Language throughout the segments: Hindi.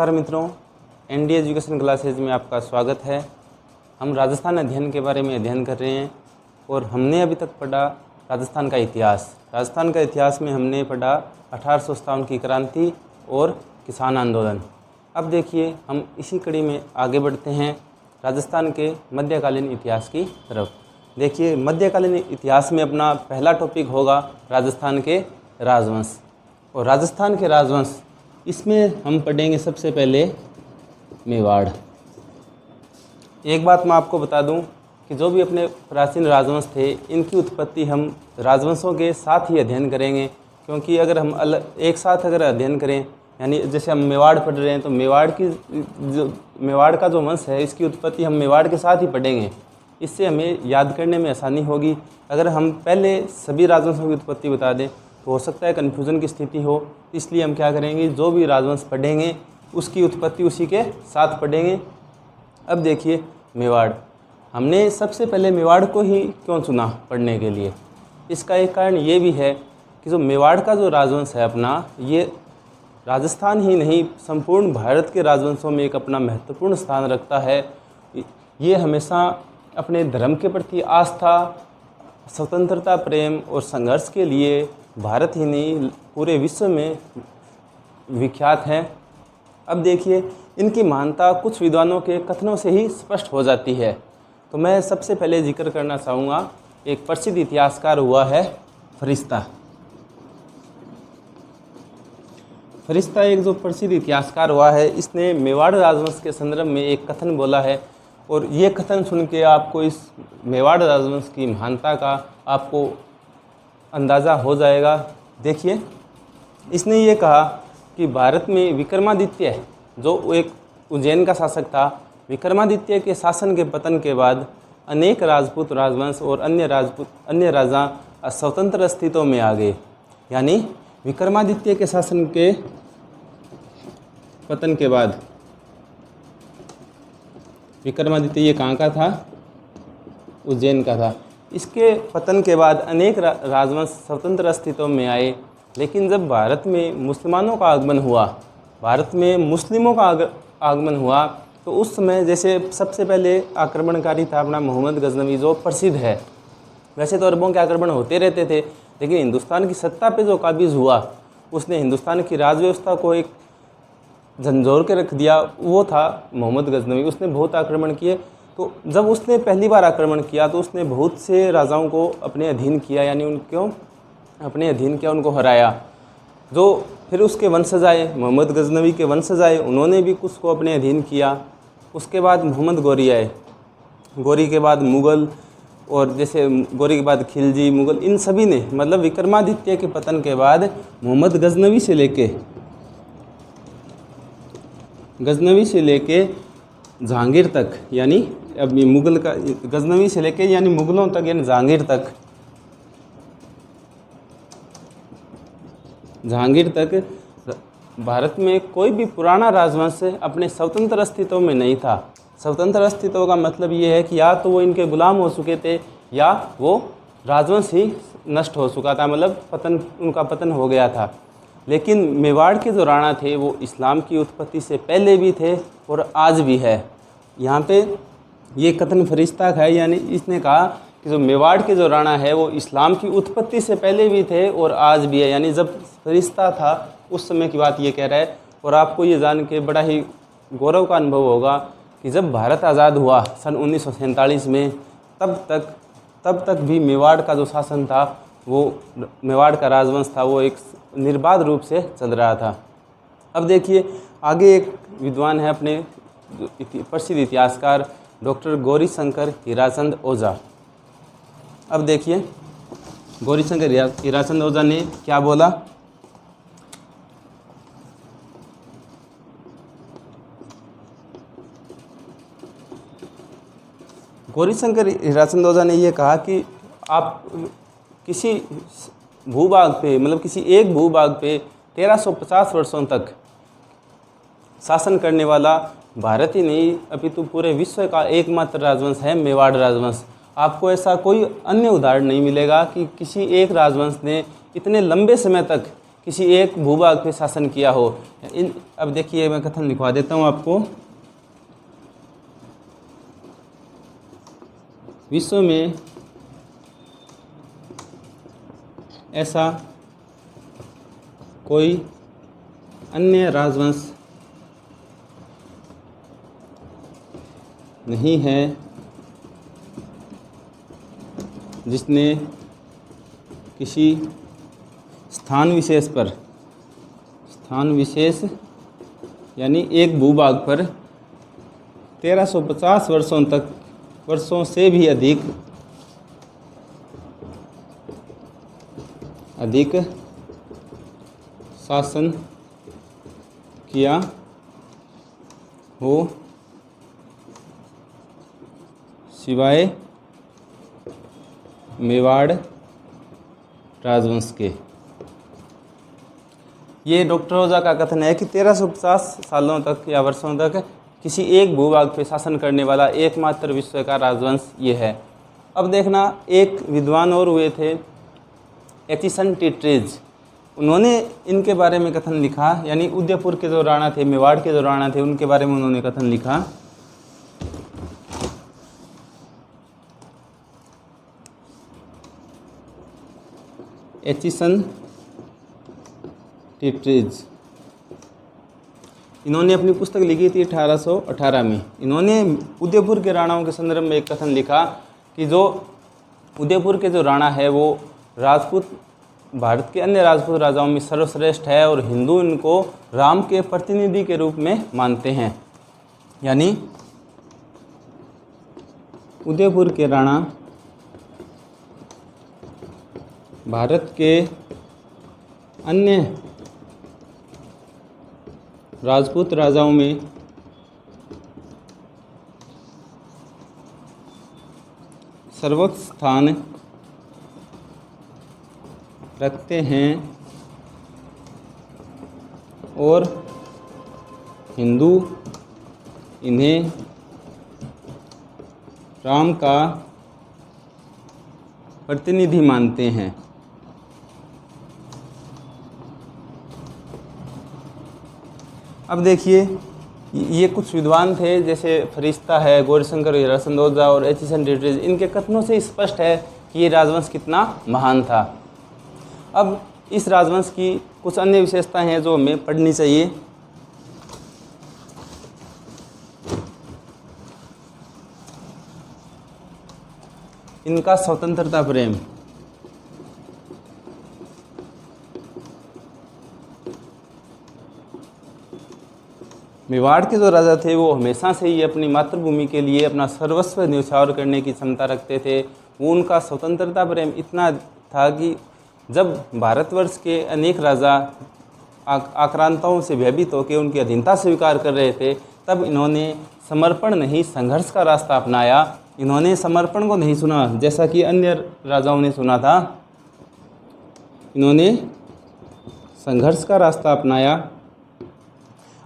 नमस्कार मित्रों, एनडी एजुकेशन क्लासेज में आपका स्वागत है। हम राजस्थान अध्ययन के बारे में अध्ययन कर रहे हैं और हमने अभी तक पढ़ा राजस्थान का इतिहास। राजस्थान का इतिहास में हमने पढ़ा 1857 की क्रांति और किसान आंदोलन। अब देखिए हम इसी कड़ी में आगे बढ़ते हैं राजस्थान के मध्यकालीन इतिहास की तरफ। देखिए मध्यकालीन इतिहास में अपना पहला टॉपिक होगा राजस्थान के राजवंश। और राजस्थान के राजवंश इसमें हम पढ़ेंगे सबसे पहले मेवाड़। एक बात मैं आपको बता दूं कि जो भी अपने प्राचीन राजवंश थे इनकी उत्पत्ति हम राजवंशों के साथ ही अध्ययन करेंगे, क्योंकि अगर हम एक साथ अगर अध्ययन करें, यानी जैसे हम मेवाड़ पढ़ रहे हैं तो मेवाड़ का जो वंश है इसकी उत्पत्ति हम मेवाड़ के साथ ही पढ़ेंगे। इससे हमें याद करने में आसानी होगी। अगर हम पहले सभी राजवंशों की उत्पत्ति बता दें तो हो सकता है कन्फ्यूज़न की स्थिति हो। इसलिए हम क्या करेंगे, जो भी राजवंश पढ़ेंगे उसकी उत्पत्ति उसी के साथ पढ़ेंगे। अब देखिए मेवाड़, हमने सबसे पहले मेवाड़ को ही क्यों चुना पढ़ने के लिए, इसका एक कारण ये भी है कि जो मेवाड़ का जो राजवंश है अपना, ये राजस्थान ही नहीं संपूर्ण भारत के राजवंशों में एक अपना महत्वपूर्ण स्थान रखता है। ये हमेशा अपने धर्म के प्रति आस्था, स्वतंत्रता प्रेम और संघर्ष के लिए भारत ही नहीं पूरे विश्व में विख्यात हैं। अब देखिए इनकी महानता कुछ विद्वानों के कथनों से ही स्पष्ट हो जाती है। तो मैं सबसे पहले जिक्र करना चाहूँगा, एक प्रसिद्ध इतिहासकार हुआ है फरिश्ता। फरिश्ता एक जो प्रसिद्ध इतिहासकार हुआ है, इसने मेवाड़ राजवंश के संदर्भ में एक कथन बोला है और ये कथन सुन के आपको इस मेवाड़ राजवंश की महानता का आपको अंदाज़ा हो जाएगा। देखिए इसने ये कहा कि भारत में विक्रमादित्य, जो एक उज्जैन का शासक था, विक्रमादित्य के शासन के पतन के बाद अनेक राजपूत राजवंश और अन्य राजा स्वतंत्र अस्तित्व में आ गए। यानी विक्रमादित्य के शासन के पतन के बाद, विक्रमादित्य ये कहाँ का था? उज्जैन का था। इसके पतन के बाद अनेक राजवंश स्वतंत्र अस्तित्व में आए। लेकिन जब भारत में मुसलमानों का आगमन हुआ, भारत में मुस्लिमों का आगमन हुआ, तो उस समय जैसे सबसे पहले आक्रमणकारी था अपना मोहम्मद गजनवी, जो प्रसिद्ध है। वैसे तो अरबों के आक्रमण होते रहते थे, लेकिन हिंदुस्तान की सत्ता पे जो काबिज हुआ, उसने हिंदुस्तान की राजव्यवस्था को एक झंझोर के रख दिया, वो था मोहम्मद गजनवी। उसने बहुत आक्रमण किए। तो जब उसने पहली बार आक्रमण किया तो उसने बहुत से राजाओं को अपने अधीन किया, यानी उनको अपने अधीन किया, उनको हराया। जो फिर उसके वंशज आए, मोहम्मद गजनवी के वंशज आए, उन्होंने भी कुछ को अपने अधीन किया। उसके बाद मोहम्मद गौरी आए, गौरी के बाद मुग़ल, और जैसे गौरी के बाद खिलजी, मुग़ल, इन सभी ने, मतलब विक्रमादित्य के पतन के बाद मोहम्मद गजनवी से लेके जहांगीर तक, यानी अभी मुग़ल का गजनवी से लेके यानी मुग़लों तक, यानी जहांगीर तक भारत में कोई भी पुराना राजवंश अपने स्वतंत्र अस्तित्व में नहीं था। स्वतंत्र अस्तित्व का मतलब ये है कि या तो वो इनके गुलाम हो चुके थे या वो राजवंश ही नष्ट हो चुका था, मतलब उनका पतन हो गया था। लेकिन मेवाड़ के जो राणा थे वो इस्लाम की उत्पत्ति से पहले भी थे और आज भी है। यहाँ पे ये कथन फरिश्ता का है, यानी इसने कहा कि जो मेवाड़ के जो राणा है वो इस्लाम की उत्पत्ति से पहले भी थे और आज भी है। यानी जब फरिश्ता था उस समय की बात ये कह रहा है। और आपको ये जान के बड़ा ही गौरव का अनुभव होगा कि जब भारत आज़ाद हुआ सन 1947 में, तब तक भी मेवाड़ का जो शासन था, वो मेवाड़ का राजवंश था, वो एक निर्बाध रूप से चल रहा था। अब देखिए आगे एक विद्वान है अपने प्रसिद्ध इतिहासकार डॉक्टर गौरीशंकर हीराचंद ओझा। अब देखिए गौरीशंकर हीराचंद ओझा ने क्या बोला। गौरीशंकर हीराचंद ओझा ने ये कहा कि आप किसी भूभाग पे, मतलब किसी एक भूभाग पे 1350 वर्षों तक शासन करने वाला भारत ही नहीं अपितु पूरे विश्व का एकमात्र राजवंश है मेवाड़ राजवंश। आपको ऐसा कोई अन्य उदाहरण नहीं मिलेगा कि किसी एक राजवंश ने इतने लंबे समय तक किसी एक भूभाग पे शासन किया हो। अब देखिए मैं कथन लिखवा देता हूँ आपको। विश्व में ऐसा कोई अन्य राजवंश नहीं है जिसने किसी स्थान विशेष यानी एक भूभाग पर 1350 वर्षों से भी अधिक शासन किया हो, सिवाय मेवाड़ राजवंश के। ये डॉक्टर ओझा का कथन है कि 1350 सालों तक या वर्षों तक किसी एक भूभाग पे शासन करने वाला एकमात्र विश्व का राजवंश ये है। अब देखना, एक विद्वान और हुए थे एचिसन टिटरेज, उन्होंने इनके बारे में कथन लिखा, यानी उदयपुर के जो राणा थे, मेवाड़ के जो राणा थे, उनके बारे में उन्होंने कथन लिखा। एचिसन टिटरेज, इन्होंने अपनी पुस्तक लिखी थी 1818 में। इन्होंने उदयपुर के राणाओं के संदर्भ में एक कथन लिखा कि जो उदयपुर के जो राणा है वो राजपूत, भारत के अन्य राजपूत राजाओं में सर्वश्रेष्ठ है और हिंदू इनको राम के प्रतिनिधि के रूप में मानते हैं। यानी उदयपुर के राणा भारत के अन्य राजपूत राजाओं में सर्वोच्च स्थान रखते हैं और हिंदू इन्हें राम का प्रतिनिधि मानते हैं। अब देखिए, ये कुछ विद्वान थे जैसे फरिश्ता है, गौरीशंकर हीराचंद ओझा और एचिसन टिटरेज, इनके कथनों से स्पष्ट है कि ये राजवंश कितना महान था। अब इस राजवंश की कुछ अन्य विशेषताएं हैं जो हमें पढ़नी चाहिए। इनका स्वतंत्रता प्रेम, मेवाड़ के जो राजा थे वो हमेशा से ही अपनी मातृभूमि के लिए अपना सर्वस्व न्यौछावर करने की क्षमता रखते थे। वो उनका स्वतंत्रता प्रेम इतना था कि जब भारतवर्ष के अनेक राजा आक्रांताओं से भयभीत होकर उनकी अधीनता स्वीकार कर रहे थे, तब इन्होंने समर्पण नहीं संघर्ष का रास्ता अपनाया। इन्होंने समर्पण को नहीं सुना जैसा कि अन्य राजाओं ने सुना था, इन्होंने संघर्ष का रास्ता अपनाया।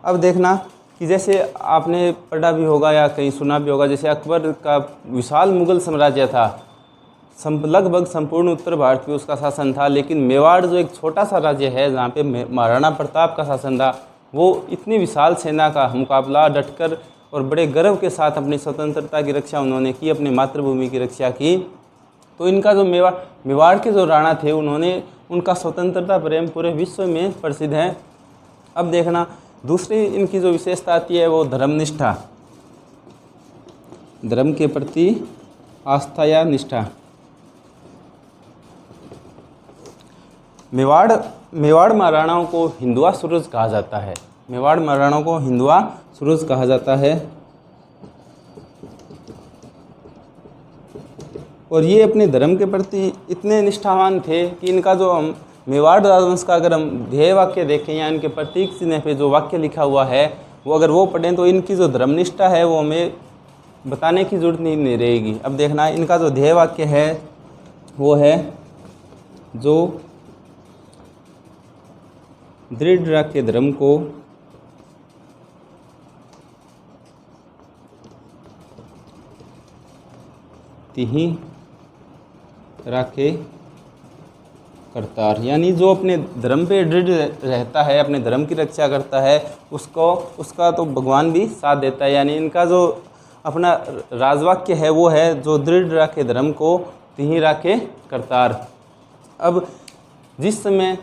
अब देखना कि जैसे आपने पढ़ा भी होगा या कहीं सुना भी होगा, जैसे अकबर का विशाल मुगल साम्राज्य था, लगभग संपूर्ण उत्तर भारत पे उसका शासन था, लेकिन मेवाड़ जो एक छोटा सा राज्य है जहाँ पे महाराणा प्रताप का शासन था, वो इतनी विशाल सेना का मुकाबला डटकर और बड़े गर्व के साथ अपनी स्वतंत्रता की रक्षा उन्होंने की, अपनी मातृभूमि की रक्षा की। तो इनका जो मेवाड़ के जो राणा थे, उन्होंने उनका स्वतंत्रता प्रेम पूरे विश्व में प्रसिद्ध है। अब देखना, दूसरी इनकी जो विशेषता आती है वो धर्मनिष्ठा, धर्म के प्रति आस्था या निष्ठा। मेवाड़ महाराणाओं को हिंदुआ सूरज कहा जाता है। मेवाड़ महाराणाओं को हिंदुआ सूरज कहा जाता है और ये अपने धर्म के प्रति इतने निष्ठावान थे कि इनका जो हम मेवाड़ राजवंश का अगर हम ध्येय वाक्य देखें या इनके प्रतीक चिन्ह पे जो वाक्य लिखा हुआ है वो अगर वो पढ़ें तो इनकी जो धर्मनिष्ठा है वो हमें बताने की जरूरत नहीं रहेगी। अब देखना, इनका जो ध्येय वाक्य है वो है, जो दृढ़ रखे धर्म को तिहि राखे करतार, यानी जो अपने धर्म पे दृढ़ रहता है, अपने धर्म की रक्षा करता है, उसका तो भगवान भी साथ देता है। यानी इनका जो अपना राजवाक्य है वो है, जो दृढ़ रखे धर्म को तिहि राखे करतार। अब जिस समय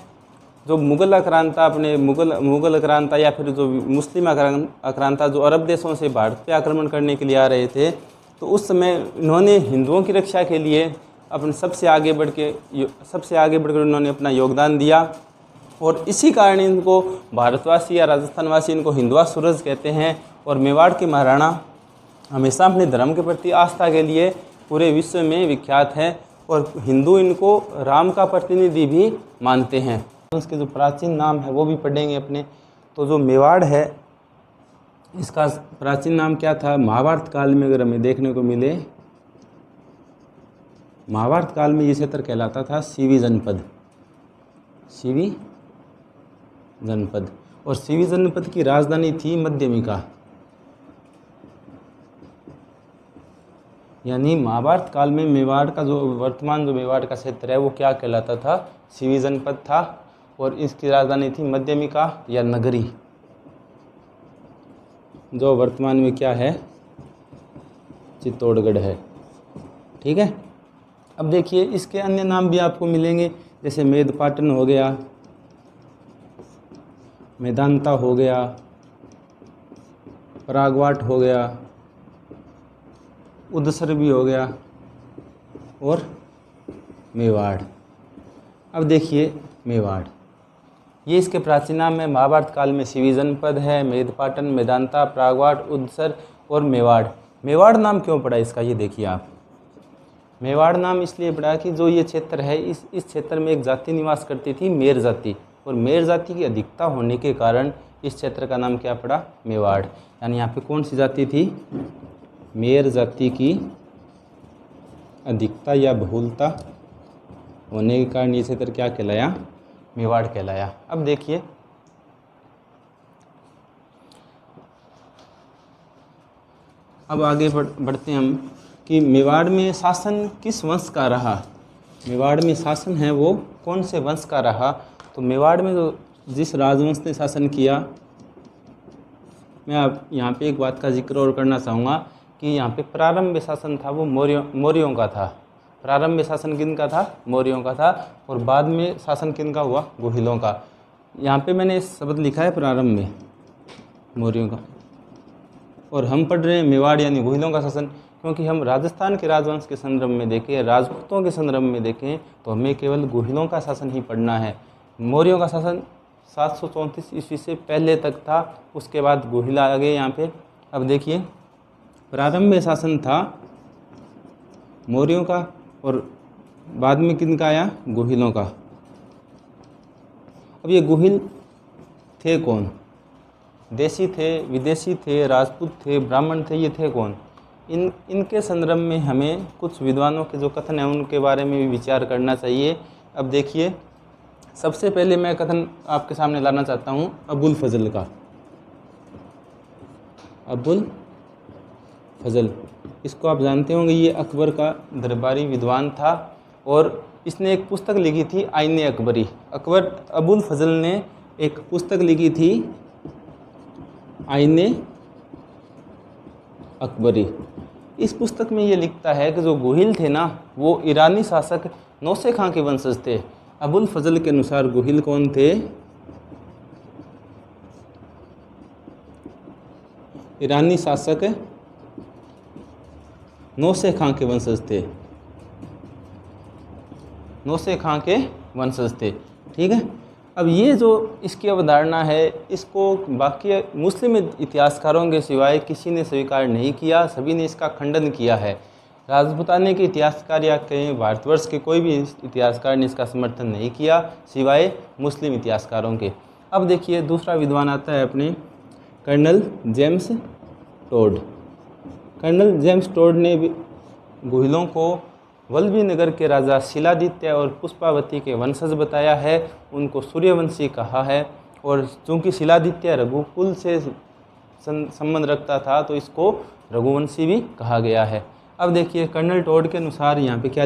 जो मुग़ल आक्रांता अपने मुग़ल आक्रांता या फिर जो मुस्लिम आक्रांता जो अरब देशों से भारत पे आक्रमण करने के लिए आ रहे थे, तो उस समय इन्होंने हिंदुओं की रक्षा के लिए अपने सबसे आगे बढ़कर उन्होंने अपना योगदान दिया। और इसी कारण इनको भारतवासी या राजस्थानवासी इनको हिंदुआ सूरज कहते हैं। और मेवाड़ के महाराणा हमेशा अपने धर्म के प्रति आस्था के लिए पूरे विश्व में विख्यात हैं और हिंदू इनको राम का प्रतिनिधि भी मानते हैं। उसके जो प्राचीन नाम है वो भी पढ़ेंगे अपने। तो जो मेवाड़ है इसका प्राचीन नाम क्या था? महाभारत काल में अगर हमें देखने को मिले, महाभारत काल में ये क्षेत्र कहलाता था सीवी जनपद, सीवी जनपद। और सीवी जनपद की राजधानी थी मध्यमिका। यानी महाभारत काल में मेवाड़ का जो वर्तमान जो मेवाड़ का क्षेत्र है वो क्या कहलाता था? सीवी जनपद था। और इसकी राजधानी थी मध्यमिका या नगरी, जो वर्तमान में क्या है? चित्तौड़गढ़ है। ठीक है। अब देखिए इसके अन्य नाम भी आपको मिलेंगे, जैसे मेदपाटन हो गया, मेदांता हो गया, परागवाट हो गया, उदसर भी हो गया और मेवाड़। अब देखिए मेवाड़, ये इसके प्राचीन नाम है। महाभारत काल में सीवी जनपद है, मेदपाटन, मेदांता, परागवाट, उदसर और मेवाड़। मेवाड़ नाम क्यों पड़ा इसका, ये देखिए आप। मेवाड़ नाम इसलिए पड़ा कि जो ये क्षेत्र है, इस क्षेत्र में एक जाति निवास करती थी, मेर जाति। और मेर जाति की अधिकता होने के कारण इस क्षेत्र का नाम क्या पड़ा? मेवाड़। यानी यहाँ पे कौन सी जाति थी? मेर जाति की अधिकता या बहुलता होने के कारण ये क्षेत्र क्या कहलाया? मेवाड़ कहलाया। अब देखिए अब आगे बढ़ते हैं हम कि मेवाड़ में शासन किस वंश का रहा। मेवाड़ में शासन है वो कौन से वंश का रहा? तो मेवाड़ में जो जिस राजवंश ने शासन किया, मैं अब यहाँ पे एक बात का जिक्र और करना चाहूँगा कि यहाँ पे प्रारंभ शासन था वो मौर्यों का था। प्रारंभ शासन किन का था? मौर्यों का था। और बाद में शासन किन का हुआ? गुहिलों का। यहाँ पे मैंने शब्द लिखा है प्रारंभ में मौर्यों का, और हम पढ़ रहे हैं मेवाड़ यानी गुहिलों का शासन। क्योंकि हम राजस्थान के राजवंश के संदर्भ में देखें, राजपूतों के संदर्भ में देखें, तो हमें केवल गुहिलों का शासन ही पढ़ना है। मौर्यों का शासन 734 ईस्वी से पहले तक था, उसके बाद गुहिल आ गए यहाँ पे। अब देखिए प्रारंभ शासन था मौर्यों का और बाद में किन का आया? गुहिलों का। अब ये गुहिल थे कौन? देशी थे, विदेशी थे, राजपूत थे, ब्राह्मण थे, ये थे कौन? इनके संदर्भ में हमें कुछ विद्वानों के जो कथन हैं उनके बारे में भी विचार करना चाहिए। अब देखिए सबसे पहले मैं कथन आपके सामने लाना चाहता हूँ अबुल फजल का। अबुल फजल, इसको आप जानते होंगे, ये अकबर का दरबारी विद्वान था और इसने एक पुस्तक लिखी थी आईने अकबरी। अबुल फजल ने एक पुस्तक लिखी थी आईने अकबरी। इस पुस्तक में ये लिखता है कि जो गुहिल थे ना, वो ईरानी शासक नौसे खां के वंशज थे। अबुल फजल के अनुसार गुहिल कौन थे? ईरानी शासक नौसे खां के वंशज थे, नौसे खां के वंशज थे। ठीक है। अब ये जो इसकी अवधारणा है, इसको बाकी मुस्लिम इतिहासकारों के सिवाय किसी ने स्वीकार नहीं किया, सभी ने इसका खंडन किया है। राजपूताने के इतिहासकार या कहीं भारतवर्ष के कोई भी इतिहासकार ने इसका समर्थन नहीं किया सिवाय मुस्लिम इतिहासकारों के। अब देखिए दूसरा विद्वान आता है अपने colonel James Tod. Colonel James Tod ने गुहिलों को वल्लभी नगर के राजा शिलादित्य और पुष्पावती के वंशज बताया है, उनको सूर्यवंशी कहा है। और चूँकि शिलादित्य रघुकुल से संबंध रखता था तो इसको रघुवंशी भी कहा गया है। अब देखिए कर्नल टोड के अनुसार यहाँ पे क्या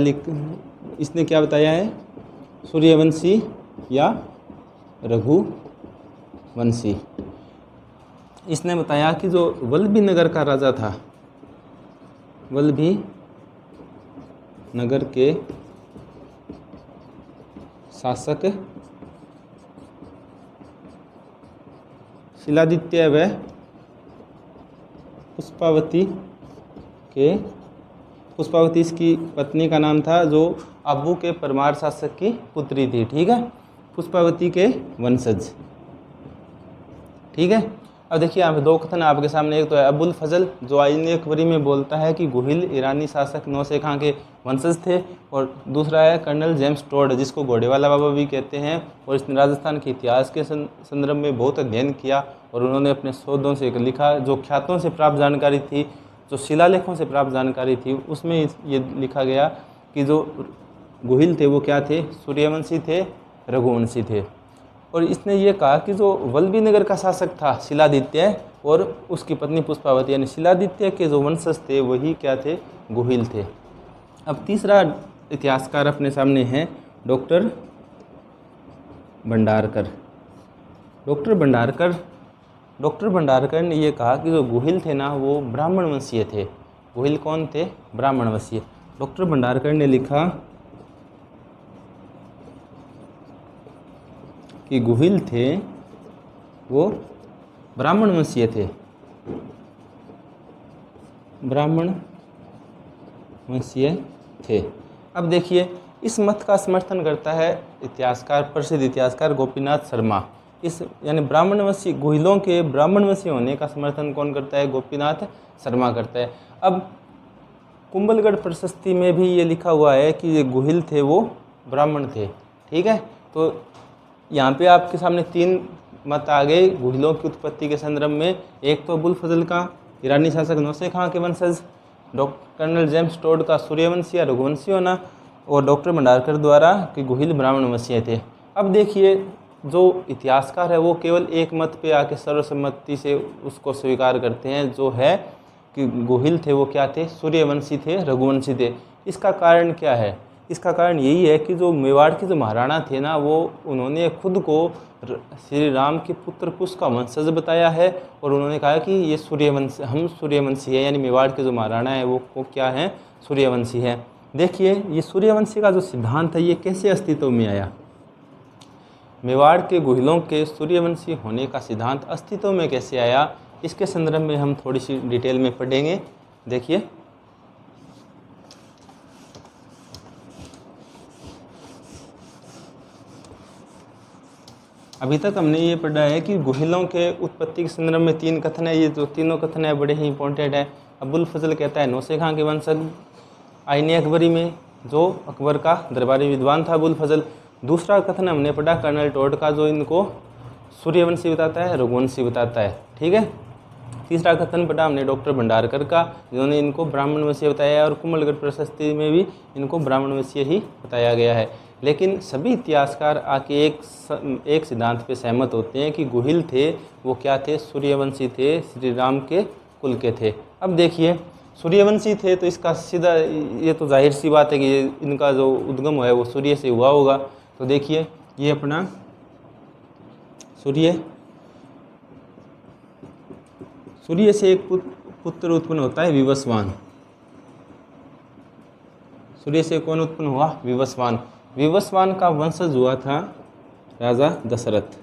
इसने क्या बताया है? सूर्यवंशी या रघुवंशी। इसने बताया कि जो वल्लभी नगर का राजा था, वल्लभी नगर के शासक शिलादित्य व पुष्पावती इसकी पत्नी का नाम था, जो अब्बू के परमार शासक की पुत्री थी। ठीक है, पुष्पावती के वंशज। ठीक है, अब देखिए यहाँ पे दो कथन आपके सामने। एक तो है अबुल फजल, जो आईने अकबरी में बोलता है कि गुहिल ईरानी शासक नौशेर खां के वंशज थे, और दूसरा है कर्नल जेम्स टोड, जिसको घोड़ेवाला बाबा भी कहते हैं, और इसने राजस्थान के इतिहास के संदर्भ में बहुत अध्ययन किया, और उन्होंने अपने शोधों से लिखा। जो ख्यातों से प्राप्त जानकारी थी, जो शिलालेखों से प्राप्त जानकारी थी, उसमें ये लिखा गया कि जो गुहिल थे वो क्या थे, सूर्यवंशी थे, रघुवंशी थे। और इसने ये कहा कि जो वल्लभी नगर का शासक था शिलादित्य, और उसकी पत्नी पुष्पावती, यानी शिलादित्य के जो वंशज थे वही क्या थे, गुहिल थे। अब तीसरा इतिहासकार अपने सामने है डॉक्टर भंडारकर। डॉक्टर भंडारकर ने ये कहा कि जो गुहिल थे ना, वो ब्राह्मण वंशीय थे। गुहिल कौन थे, ब्राह्मण वंशीय। डॉक्टर भंडारकर ने लिखा कि गुहिल थे वो ब्राह्मण वंशीय थे, ब्राह्मण वंशीय थे। अब देखिए, इस मत का समर्थन करता है इतिहासकार, प्रसिद्ध इतिहासकार गोपीनाथ शर्मा। इस यानी ब्राह्मणवंशी, गुहिलों के ब्राह्मणवंशी होने का समर्थन कौन करता है, गोपीनाथ शर्मा करता है। अब कुंभलगढ़ प्रशस्ति में भी ये लिखा हुआ है कि ये गुहिल थे वो ब्राह्मण थे। ठीक है, तो यहाँ पे आपके सामने तीन मत आ गए गुहिलों की उत्पत्ति के संदर्भ में। एक तो अबुल फजल का ईरानी शासक नौशेर खां के वंशज, कर्नल जेम्स टोड का सूर्यवंशी या रघुवंशी होना, और डॉक्टर भंडारकर द्वारा कि गुहिल ब्राह्मण वंशीय थे। अब देखिए, जो इतिहासकार है वो केवल एक मत पे आके सर्वसम्मति से उसको स्वीकार करते हैं, जो है कि गुहिल थे वो क्या थे, सूर्यवंशी थे, रघुवंशी थे। इसका कारण क्या है, इसका कारण यही है कि जो मेवाड़ के जो महाराणा थे ना, वो उन्होंने खुद को श्री राम के पुत्र कुश का वंशज बताया है, और उन्होंने कहा कि ये सूर्यवंशी, हम सूर्यवंशी है, यानी मेवाड़ के जो महाराणा है वो क्या है, सूर्यवंशी है। देखिए, ये सूर्यवंशी का जो सिद्धांत है ये कैसे अस्तित्व में आया। मेवाड़ के गुहिलों के सूर्यवंशी होने का सिद्धांत अस्तित्व में कैसे आया, इसके संदर्भ में हम थोड़ी सी डिटेल में पढ़ेंगे। देखिए, अभी तक हमने ये पढ़ा है कि गुहिलों के उत्पत्ति के संदर्भ में तीन कथन है। ये जो तीनों कथन है बड़े ही इंपॉर्टेंट है। अबुल फजल कहता है नौशेर खां के वंशज, आईने अकबरी में जो अकबर का दरबारी विद्वान था अबुल फजल। दूसरा कथन हमने पढ़ा कर्नल टोड का, जो इनको सूर्यवंशी बताता है, रघुवंशी बताता है। ठीक है, तीसरा कथन पढ़ा हमने डॉक्टर भंडारकर का, जिन्होंने इनको ब्राह्मण वंशीय बताया है, और कुंभलगढ़ प्रशस्ति में भी इनको ब्राह्मण वंशीय ही बताया गया है। लेकिन सभी इतिहासकार आके एक सिद्धांत पे सहमत होते हैं कि गुहिल थे वो क्या थे, सूर्यवंशी थे, श्री राम के कुल के थे। अब देखिए, सूर्यवंशी थे तो इसका सीधा ये तो जाहिर सी बात है कि इनका जो उद्गम है वो सूर्य से हुआ होगा। तो देखिए, ये अपना सूर्य से एक पुत्र उत्पन्न होता है, विवस्वान। सूर्य से कौन उत्पन्न हुआ, विवस्वान। विवस्वान का वंशज हुआ था राजा दशरथ।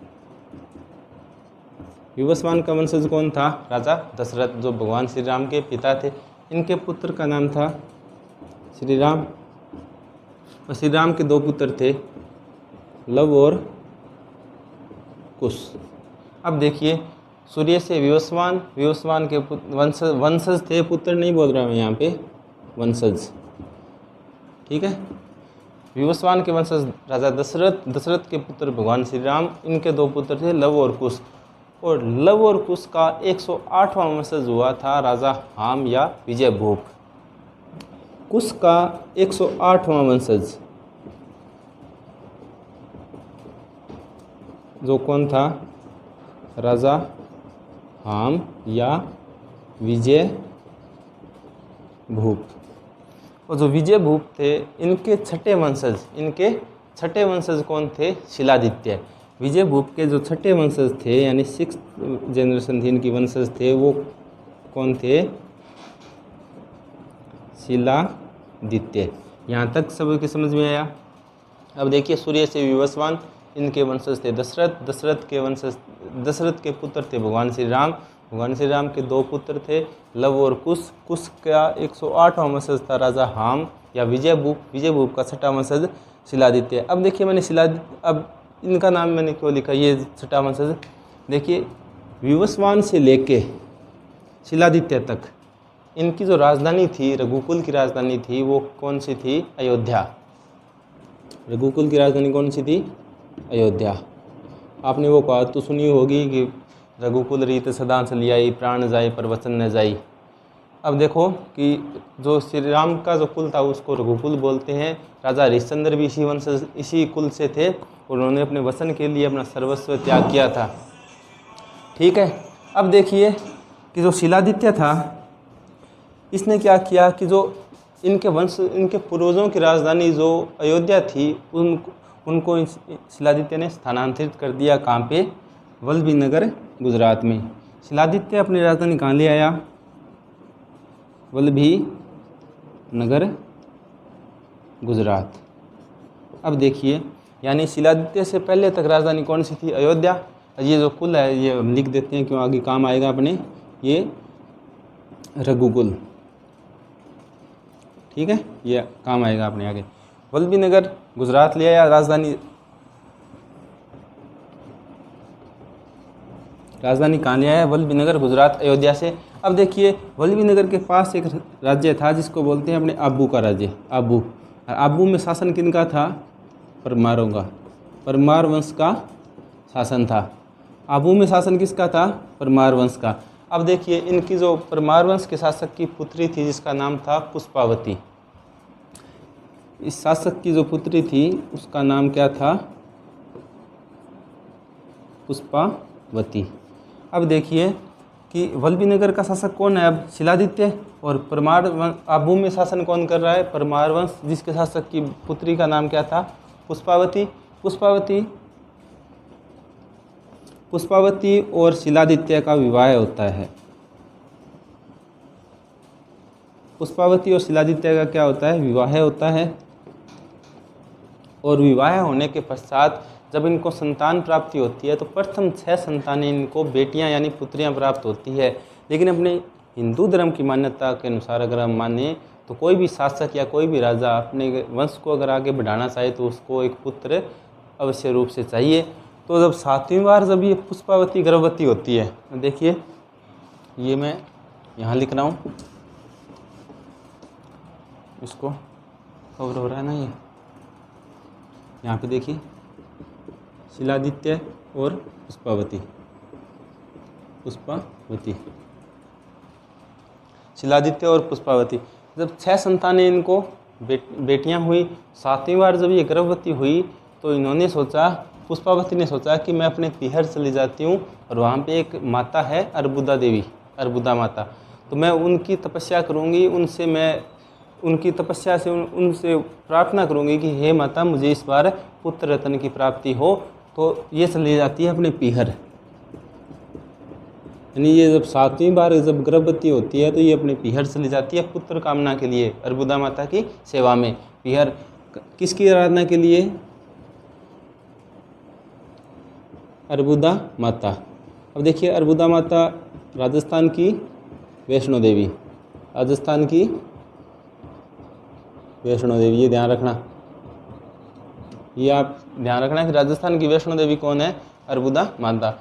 विवस्वान का वंशज कौन था, राजा दशरथ, जो भगवान श्री राम के पिता थे। इनके पुत्र का नाम था श्री राम, और श्री राम के दो पुत्र थे, लव और कुश। अब देखिए, सूर्य से विवस्वान, विवस्वान के वंशज थे, पुत्र नहीं बोल रहा मैं यहाँ पे, वंशज। ठीक है, विवस्वान के वंशज राजा दशरथ, दशरथ के पुत्र भगवान श्री राम, इनके दो पुत्र थे लव और कुश। और लव और कुश का 108वां वंशज हुआ था राजा हाम या विजयभूप। कुश का 108वां वंशज जो कौन था, राजा हाम या विजयभूप। और जो विजयभूप थे, इनके छठे वंशज, इनके छठे वंशज कौन थे? शिलादित्य। विजयभूप के जो छठे वंशज थे यानी 6th जनरेशन थी इनकी वंशज थे, वो कौन थे? शिलादित्य। यहाँ तक सबके समझ में आया। अब देखिए सूर्य से विवस्वान इनके वंशज थे दशरथ। दशरथ के पुत्र थे भगवान श्री राम। भगवान श्री राम के 2 पुत्र थे, लव और कुश। कुश का 108वां वंशज था राजा हाम या विजयभूप। विजयभूप का छठा वंशज शिलादित्य। अब देखिए मैंने अब इनका नाम मैंने क्यों लिखा, ये छठा वंशज। देखिए विवस्वान से लेके शिलादित्य तक इनकी जो राजधानी थी, रघुकुल की राजधानी थी, वो कौन सी थी? अयोध्या। रघुकुल की राजधानी कौन सी थी? अयोध्या। आपने वो कहा तो सुनी होगी कि रघुकुल रीत सदा चलियाई, प्राण जाए पर वचन न जाई। अब देखो कि जो श्री राम का जो कुल था उसको रघुकुल बोलते हैं। राजा हरिश्चंद्र भी इसी कुल से थे और उन्होंने अपने वचन के लिए अपना सर्वस्व त्याग किया था। ठीक है। अब देखिए कि जो शिलादित्य था इसने क्या किया कि जो इनके पूर्वजों की राजधानी जो अयोध्या थी उनको शिलादित्य ने स्थानांतरित कर दिया। कहाँ पे? वल्लभी नगर गुजरात में। शिलादित्य अपनी राजधानी कहाँ ले आया? वल्लभी नगर गुजरात। अब देखिए यानी शिलादित्य से पहले तक राजधानी कौन सी थी? अयोध्या। ये जो कुल है ये हम लिख देते हैं क्यों आगे काम आएगा अपने, ये रघुकुल। ठीक है, ये काम आएगा अपने आगे। वल्लभी नगर गुजरात ले आया राजधानी कहाँ ले आया? वल्लभी नगर गुजरात अयोध्या से। अब देखिए वल्लभी नगर के पास एक राज्य था जिसको बोलते हैं अपने आबू का राज्य, आबू। आबू में शासन किनका था? परमारों का। परमार वंश का शासन था। आबू में शासन किसका था? परमार वंश का। अब देखिए इनकी जो परमार वंश के शासक की पुत्री थी जिसका नाम था पुष्पावती। इस शासक की जो पुत्री थी उसका नाम क्या था? पुष्पावती। अब देखिए कि वल्लभी नगर का शासक कौन है? अब शिलादित्य। और परमार आबू में शासन कौन कर रहा है? परमार वंश, जिसके शासक की पुत्री का नाम क्या था? पुष्पावती। पुष्पावती और शिलादित्य का विवाह होता है। पुष्पावती और शिलादित्य का क्या होता है? विवाह होता है। और विवाह होने के पश्चात जब इनको संतान प्राप्ति होती है तो प्रथम 6 संतानें इनको बेटियां यानी पुत्रियां प्राप्त होती है। लेकिन अपने हिंदू धर्म की मान्यता के अनुसार अगर हम माने तो कोई भी शासक या कोई भी राजा अपने वंश को अगर आगे बढ़ाना चाहे तो उसको एक पुत्र अवश्य रूप से चाहिए। तो जब 7वीं बार जब ये पुष्पावती गर्भवती होती है, देखिए ये मैं यहाँ लिख रहा हूँ, इसको कवर हो रहा है ना, ये यहाँ पे देखिए शिलादित्य और पुष्पावती। शिलादित्य और पुष्पावती जब 6 संतानें इनको बेटियां हुई, 7वीं बार जब ये गर्भवती हुई तो इन्होंने सोचा, पुष्पावती ने सोचा कि मैं अपने पीहर चली जाती हूँ और वहाँ पे एक माता है अर्बुदा देवी, अर्बुदा माता, तो मैं उनकी तपस्या करूँगी, उनकी तपस्या से उनसे प्रार्थना करूँगी कि हे माता मुझे इस बार पुत्र रत्न की प्राप्ति हो। तो ये चली जाती है अपने पीहर, यानी ये जब 7वीं बार जब गर्भवती होती है तो ये अपने पीहर चली जाती है पुत्र कामना के लिए, अर्बुदा माता की सेवा में। पीहर किसकी आराधना के लिए? अर्बुदा माता। अब देखिए अर्बुदा माता राजस्थान की वैष्णो देवी, राजस्थान की वैष्णो देवी, ये ध्यान रखना, ये आप ध्यान रखना कि राजस्थान की वैष्णो देवी कौन है? अर्बुदा माता।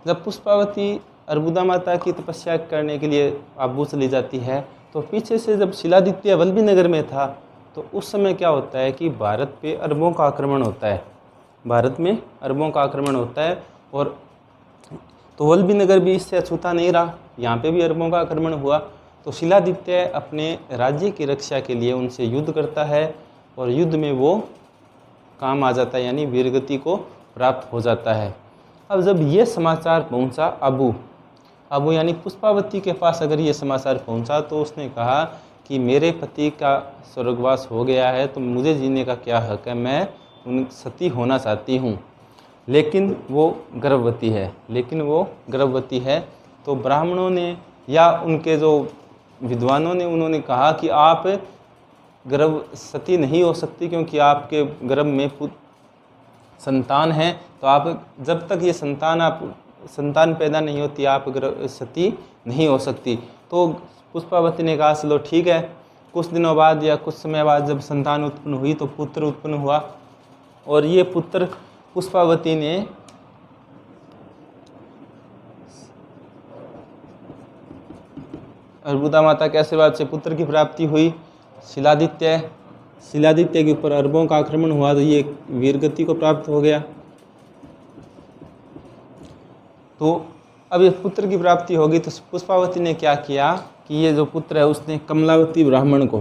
जब पुष्पावती अर्बुदा माता की तपस्या करने के लिए आबू चली जाती है तो पीछे से जब शिलादित्य वल्लभी नगर में था तो उस समय क्या होता है कि भारत पे अरबों का आक्रमण होता है, भारत में अरबों का आक्रमण होता है। और तो वल्लभी नगर भी इससे अछूता नहीं रहा, यहाँ पे भी अरबों का आक्रमण हुआ। तो शिलादित्य अपने राज्य की रक्षा के लिए उनसे युद्ध करता है और युद्ध में वो काम आ जाता है, यानी वीरगति को प्राप्त हो जाता है। अब जब ये समाचार पहुंचा अबू यानी पुष्पावती के पास अगर ये समाचार पहुंचा तो उसने कहा कि मेरे पति का स्वर्गवास हो गया है तो मुझे जीने का क्या हक है, मैं सती होना चाहती हूँ, लेकिन वो गर्भवती है। तो ब्राह्मणों ने या उनके जो विद्वानों ने उन्होंने कहा कि आप सती नहीं हो सकती, क्योंकि आपके गर्भ में संतान है, तो आप जब तक ये संतान पैदा नहीं होती आप सती नहीं हो सकती। तो पुष्पावती ने कहा चलो ठीक है। कुछ दिनों बाद या कुछ समय बाद जब संतान उत्पन्न हुई तो पुत्र उत्पन्न हुआ, और ये पुत्र पुष्पावती ने अर्बुदा माता के आशीर्वाद से पुत्र की प्राप्ति हुई। शिलादित्य के ऊपर अरबों का आक्रमण हुआ तो ये वीरगति को प्राप्त हो गया। तो अब ये पुत्र की प्राप्ति होगी तो पुष्पावती ने क्या किया कि ये जो पुत्र है उसने कमलावती ब्राह्मण को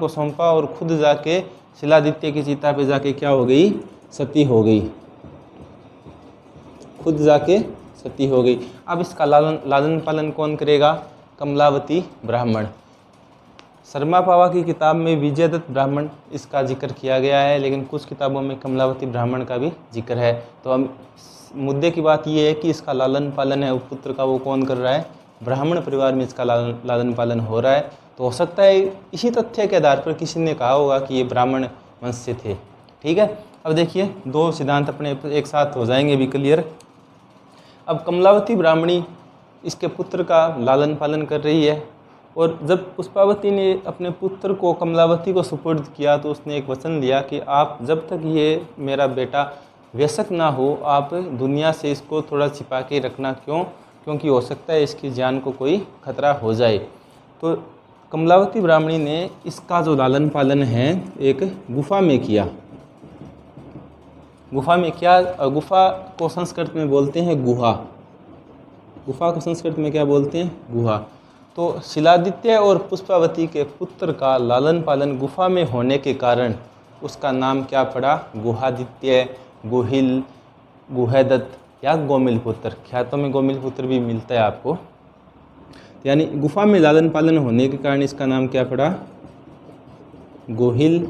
सौंपा और खुद जाके शिलादित्य की चिता पे जाके क्या हो गई, सती हो गई। अब इसका लालन पालन कौन करेगा, कमलावती ब्राह्मण। शर्मा पावा की किताब में विजयदत्त ब्राह्मण इसका जिक्र किया गया है, लेकिन कुछ किताबों में कमलावती ब्राह्मण का भी जिक्र है। तो हम मुद्दे की बात ये है कि इसका लालन पालन है पुत्र का, वो कौन कर रहा है, ब्राह्मण परिवार में इसका लालन पालन हो रहा है। तो हो सकता है इसी तथ्य के आधार पर किसी ने कहा होगा कि ये ब्राह्मण वंश से थे। ठीक है, अब देखिए दो सिद्धांत अपने एक साथ हो जाएंगे भी क्लियर। अब कमलावती ब्राह्मणी इसके पुत्र का लालन पालन कर रही है, और जब पुष्पावती ने अपने पुत्र को कमलावती को सुपुर्द किया तो उसने एक वचन दिया कि आप जब तक ये मेरा बेटा वयस्क ना हो आप दुनिया से इसको थोड़ा छिपा के रखना। क्योंकि हो सकता है इसकी जान को कोई खतरा हो जाए। तो कमलावती ब्राह्मणी ने इसका जो लालन पालन है एक गुफा में किया। गुफा को संस्कृत में बोलते हैं गुहा। गुफा को संस्कृत में क्या बोलते हैं, गुहा। तो शिलादित्य और पुष्पावती के पुत्र का लालन पालन गुफा में होने के कारण उसका नाम क्या पड़ा, गुहादित्य, गुहिल, गुहदत्त या गोमिल पुत्र। ख्यातों में गोमिल पुत्र भी मिलता है आपको। यानी गुफा में लालन पालन होने के कारण इसका नाम क्या पड़ा, गुहिल,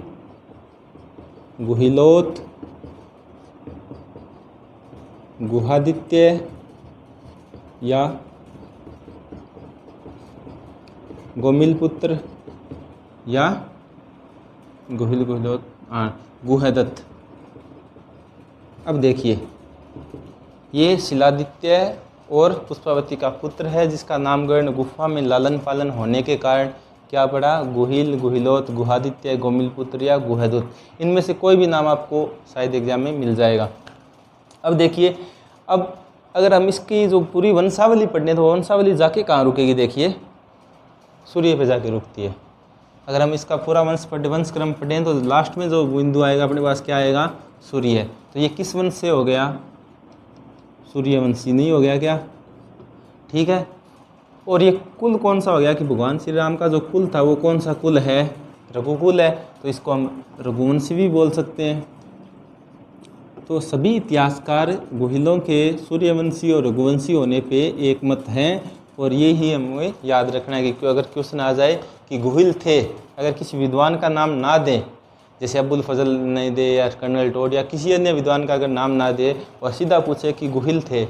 गुहिलोत, गुहादित्य या गोमिल पुत्र या गुहदत्त। अब देखिए ये शिलादित्य और पुष्पावती का पुत्र है जिसका नामकरण गुफा में लालन पालन होने के कारण क्या पड़ा, गुहिल, गुहिलोत, गुहादित्य, गोमिल पुत्र या गुहदत्त। इनमें से कोई भी नाम आपको शायद एग्जाम में मिल जाएगा। अब देखिए, अब अगर हम इसकी जो पूरी वंशावली पढ़ने तो वंशावली जाके कहाँ रुकेगी, देखिए सूर्य पे जाके रुकती है। अगर हम इसका पूरा वंशक्रम पढ़ें तो लास्ट में जो बिंदु आएगा अपने पास क्या आएगा, सूर्य। तो ये किस वंश से हो गया, सूर्यवंशी नहीं हो गया क्या, ठीक है। और ये कुल कौन सा हो गया कि भगवान श्री राम का जो कुल था वो कौन सा कुल है, रघुकुल है। तो इसको हम रघुवंशी भी बोल सकते हैं। तो सभी इतिहासकार गुहिलों के सूर्यवंशी और रघुवंशी होने पे एक मत हैं, और ये ही हमें याद रखना है कि अगर क्वेश्चन आ जाए कि गुहिल थे, अगर किसी विद्वान का नाम ना दें, जैसे अब्बुल फजल नहीं दे या कर्नल टोड या किसी अन्य विद्वान का अगर नाम ना दे और सीधा पूछे कि गुहिल थे,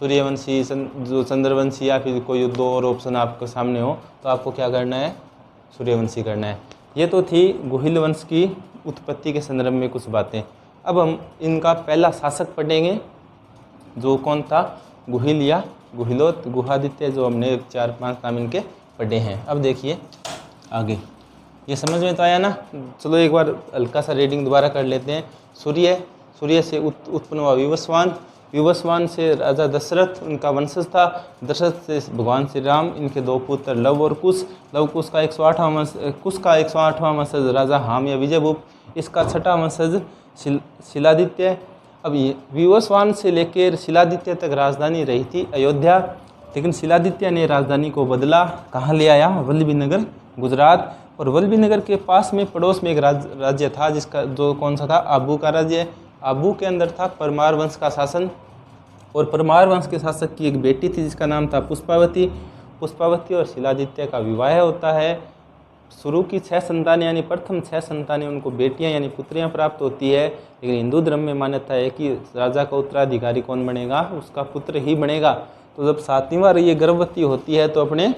सूर्यवंशी, जो चंद्रवंशी या फिर कोई दो और ऑप्शन आपके सामने हो, तो आपको क्या करना है, सूर्यवंशी करना है। ये तो थी गुहिल वंश की उत्पत्ति के संदर्भ में कुछ बातें। अब हम इनका पहला शासक पढ़ेंगे जो कौन था, गुहिल या गुहिलोत, गुहादित्य, जो हमने 4-5 नाम इनके पढ़े हैं। अब देखिए आगे, ये समझ में तो आया ना। चलो एक बार हल्का सा रीडिंग दोबारा कर लेते हैं। सूर्य से उत्पन्न हुआ विवस्वान से राजा दशरथ उनका वंशज था। दशरथ से भगवान श्री राम, इनके 2 पुत्र लव और कुश। कुश का 108वां वंशज राजा हाम या विजयभूप। इसका 6वां वंशज शिलादित्य। अब ये विवस्वान से लेकर शिलादित्य तक राजधानी रही थी अयोध्या, लेकिन शिलादित्य ने राजधानी को बदला, कहाँ ले आया, वल्लभी नगर, गुजरात। और वल्लभी नगर के पास में पड़ोस में एक राज्य था जिसका जो कौन सा था, आबू का राज्य। आबू के अंदर था परमार वंश का शासन, और परमार वंश के शासक की एक बेटी थी जिसका नाम था पुष्पावती। पुष्पावती और शिलादित्य का विवाह होता है। शुरू की 6 संतानें यानी प्रथम 6 संतानें उनको बेटियां यानी पुत्रियां प्राप्त होती है, लेकिन हिंदू धर्म में मान्यता है कि राजा का उत्तराधिकारी कौन बनेगा, उसका पुत्र ही बनेगा। तो जब 7वीं बार ये गर्भवती होती है तो अपने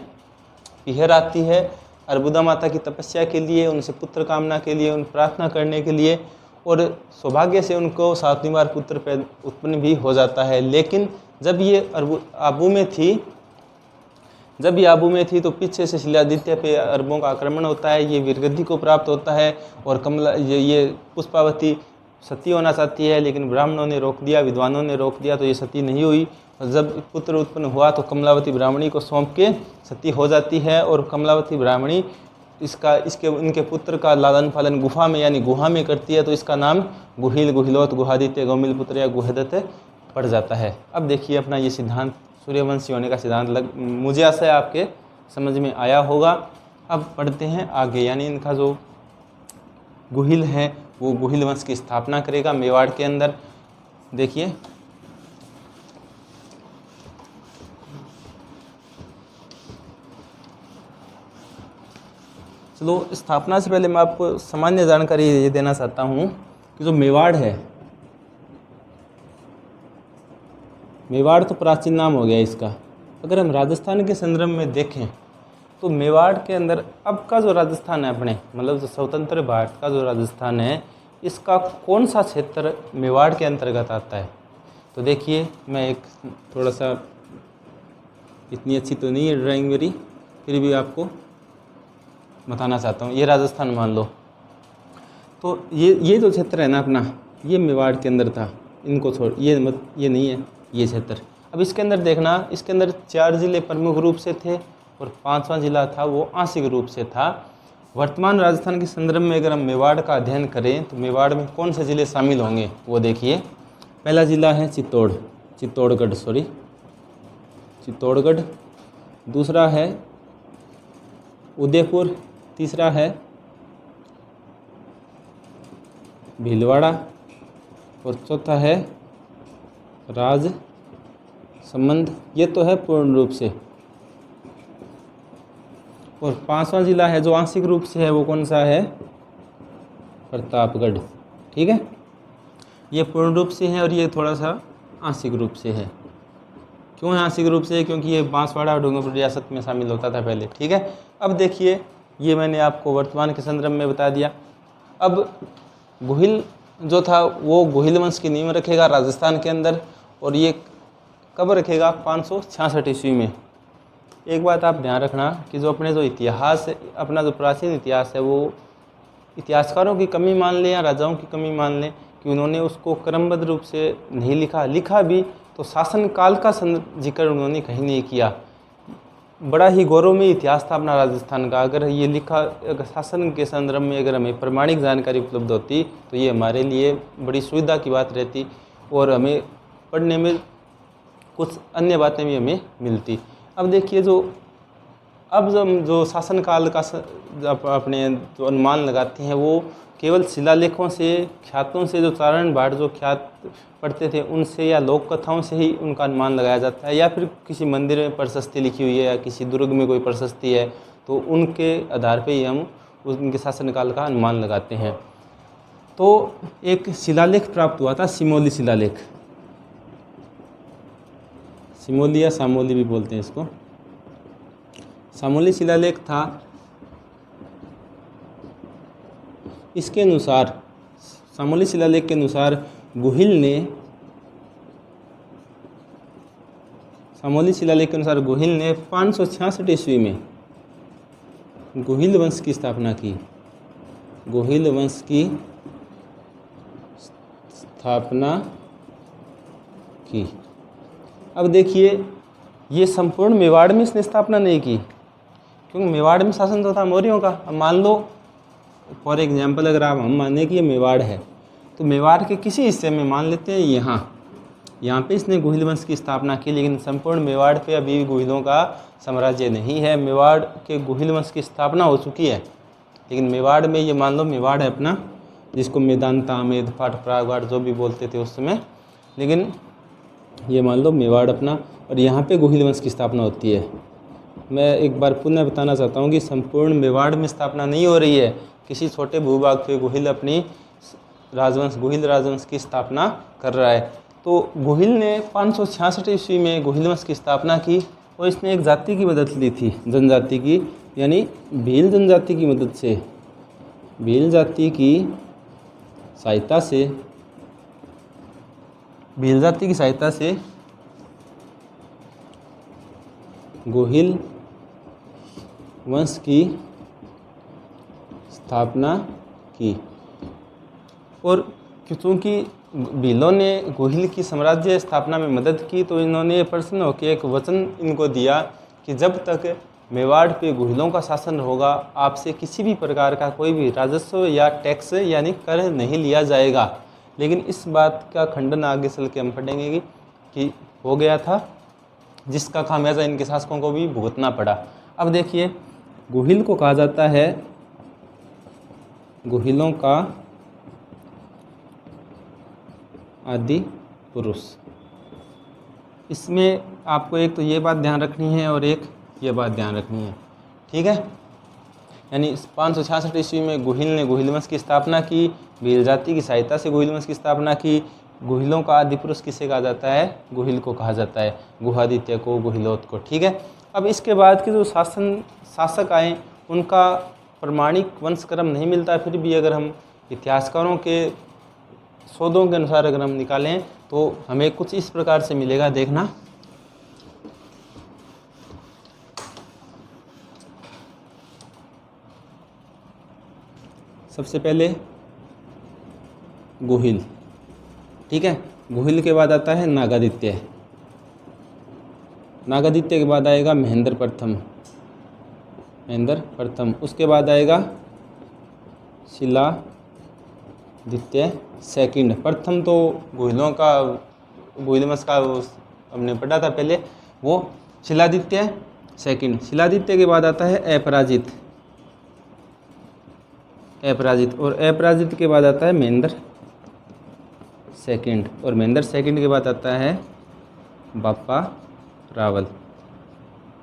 पिहर आती है अर्बुदा माता की तपस्या के लिए, उनसे पुत्र कामना के लिए, उन प्रार्थना करने के लिए, और सौभाग्य से उनको 7वीं बार पुत्र उत्पन्न भी हो जाता है। लेकिन जब ये आबू में थी तो पीछे से शिलादित्य पे अरबों का आक्रमण होता है, ये वीरगति को प्राप्त होता है और ये पुष्पावती सती होना चाहती है, लेकिन ब्राह्मणों ने रोक दिया, विद्वानों ने रोक दिया, तो ये सती नहीं हुई। जब पुत्र उत्पन्न हुआ तो कमलावती ब्राह्मणी को सौंप के सती हो जाती है, और कमलावती ब्राह्मणी इनके पुत्र का लालन पालन गुफा में यानी गुहा में करती है, तो इसका नाम गुहिल, गुहिलोत, गुहादित्य, गौमिल पुत्र या गुहदत्त पड़ जाता है। अब देखिए अपना ये सिद्धांत सूर्यवंशी होने का सिद्धांत मुझे आशा है आपके समझ में आया होगा। अब पढ़ते हैं आगे, यानी इनका जो गुहिल है वो गुहिल वंश की स्थापना करेगा मेवाड़ के अंदर। देखिए चलो, स्थापना से पहले मैं आपको सामान्य जानकारी ये देना चाहता हूँ कि जो मेवाड़ है, मेवाड़ तो प्राचीन नाम हो गया इसका। अगर हम राजस्थान के संदर्भ में देखें तो मेवाड़ के अंदर अब का जो राजस्थान है अपने, मतलब जो स्वतंत्र भारत का जो राजस्थान है, इसका कौन सा क्षेत्र मेवाड़ के अंतर्गत आता है। तो देखिए मैं एक थोड़ा सा, इतनी अच्छी तो नहीं है ड्राइंग मेरी, फिर भी आपको बताना चाहता हूँ। ये राजस्थान मान लो, तो ये जो क्षेत्र है ना अपना, ये मेवाड़ के अंदर था। इनको छोड़, ये नहीं है ये क्षेत्र। अब इसके अंदर देखना, इसके अंदर 4 जिले प्रमुख रूप से थे और 5वां जिला था वो आंशिक रूप से था। वर्तमान राजस्थान के संदर्भ में अगर हम मेवाड़ का अध्ययन करें तो मेवाड़ में कौन से जिले शामिल होंगे वो देखिए। पहला जिला है चित्तौड़गढ़, दूसरा है उदयपुर, तीसरा है भीलवाड़ा और चौथा है राजसमंद। ये तो है पूर्ण रूप से। और 5वां जिला है जो आंशिक रूप से है, वो कौन सा है? प्रतापगढ़। ठीक है, ये पूर्ण रूप से है और ये थोड़ा सा आंशिक रूप से है। क्यों है आंशिक रूप से? क्योंकि ये बांसवाड़ा और डूंगरपुर रियासत में शामिल होता था पहले। ठीक है, अब देखिए ये मैंने आपको वर्तमान के संदर्भ में बता दिया। अब गुहिल जो था वो गुहिल वंश की नींव रखेगा राजस्थान के अंदर, और ये कब रखेगा? 566 ईस्वी में। एक बात आप ध्यान रखना कि जो अपने जो इतिहास है, अपना जो प्राचीन इतिहास है, वो इतिहासकारों की कमी मान लें या राजाओं की कमी मान लें कि उन्होंने उसको क्रमबद्ध रूप से नहीं लिखा भी तो शासन काल का जिक्र उन्होंने कहीं नहीं किया। बड़ा ही गौरवमय इतिहास था अपना राजस्थान का। अगर ये लिखा, अगर शासन के संदर्भ में अगर हमें प्रमाणिक जानकारी उपलब्ध होती तो ये हमारे लिए बड़ी सुविधा की बात रहती और हमें पढ़ने में कुछ अन्य बातें भी हमें मिलती। अब देखिए जो शासन काल का अपने जो अनुमान लगाते हैं वो केवल शिलालेखों से, ख्यातों से, जो चारण भाट जो ख्यात पढ़ते थे उनसे या लोक कथाओं से ही उनका अनुमान लगाया जाता है, या फिर किसी मंदिर में प्रशस्ति लिखी हुई है या किसी दुर्ग में कोई प्रशस्ति है तो उनके आधार पे ही हम उनके शासनकाल का अनुमान लगाते हैं। तो एक शिलालेख प्राप्त हुआ था, सिमोली शिलालेख, सिमोली या सामोली भी बोलते हैं इसको। सामोली शिलालेख था। इसके अनुसार, सामोली शिलालेख के अनुसार सामोली शिलालेख के अनुसार गुहिल ने 566 ईस्वी में गुहिल वंश की स्थापना की। गुहिल वंश की स्थापना की। अब देखिए ये संपूर्ण मेवाड़ में इसने स्थापना नहीं की, क्योंकि मेवाड़ में शासन तो था मौर्यों का। अब मान लो फॉर एग्जाम्पल अगर आप हम माने कि ये मेवाड़ है तो मेवाड़ के किसी हिस्से में मान लेते हैं यहाँ पे इसने गुहिल वंश की स्थापना की, लेकिन संपूर्ण मेवाड़ पे अभी गुहिलों का साम्राज्य नहीं है। मेवाड़ के गुहिल वंश की स्थापना हो चुकी है, लेकिन मेवाड़ में ये मान लो मेवाड़ है अपना, जिसको मेदांता, मेदपाट, प्रागवाड़ जो भी बोलते थे उस समय, लेकिन ये मान लो मेवाड़ अपना, और यहाँ पे गुहिल वंश की स्थापना होती है। मैं एक बार पुनः बताना चाहता हूँ कि संपूर्ण मेवाड़ में स्थापना नहीं हो रही है, किसी छोटे भूभाग पे गोहिल अपनी गोहिल राजवंश की स्थापना कर रहा है। तो गोहिल ने 566 ईस्वी में गोहिल वंश की स्थापना की और इसने एक जाति की मदद ली थी, जनजाति की, यानी भील जनजाति की मदद से, भील जाति की सहायता से, भील जाति की सहायता से गोहिल वंश की स्थापना की। और क्योंकि भीलों ने गोहिल की साम्राज्य स्थापना में मदद की, तो इन्होंने प्रसन्न होकर एक वचन इनको दिया कि जब तक मेवाड़ पे गोहिलों का शासन होगा, आपसे किसी भी प्रकार का कोई भी राजस्व या टैक्स यानी कर नहीं लिया जाएगा। लेकिन इस बात का खंडन आगे चल के हम पढ़ेंगे कि हो गया था, जिसका खामियाजा इनके शासकों को भी भुगतना पड़ा। अब देखिए, गोहिल को कहा जाता है गोहिलों का आदि पुरुष। इसमें आपको एक तो ये बात ध्यान रखनी है और एक ये बात ध्यान रखनी है, ठीक है। यानी 566 ईस्वी में गोहिल ने गोहिल वंश की स्थापना की, भील जाति की सहायता से गोहिल वंश की स्थापना की। गोहिलों का आदि पुरुष किसे कहा जाता है? गोहिल को कहा जाता है, गुहादित्य को, गोहिलोत को, ठीक है। अब इसके बाद के जो शासक आए उनका प्रमाणिक वंशक्रम नहीं मिलता, फिर भी अगर हम इतिहासकारों के शोधों के अनुसार अगर हम निकालें तो हमें कुछ इस प्रकार से मिलेगा, देखना। सबसे पहले गोहिल, ठीक है। गोहिल के बाद आता है नागादित्य, नागादित्य के बाद आएगा महेंद्र प्रथम, महेंद्र प्रथम। उसके बाद आएगा शिलादित्य सेकंड। प्रथम तो गोहिलों का, गोहिल वंश का हमने पढ़ा था पहले, वो शिलादित्य सेकंड। शिलादित्य के बाद आता है अपराजित, अपराजित, और अपराजित के बाद आता है महेंद्र सेकंड, और महेंद्र सेकंड के बाद आता है बापा रावल।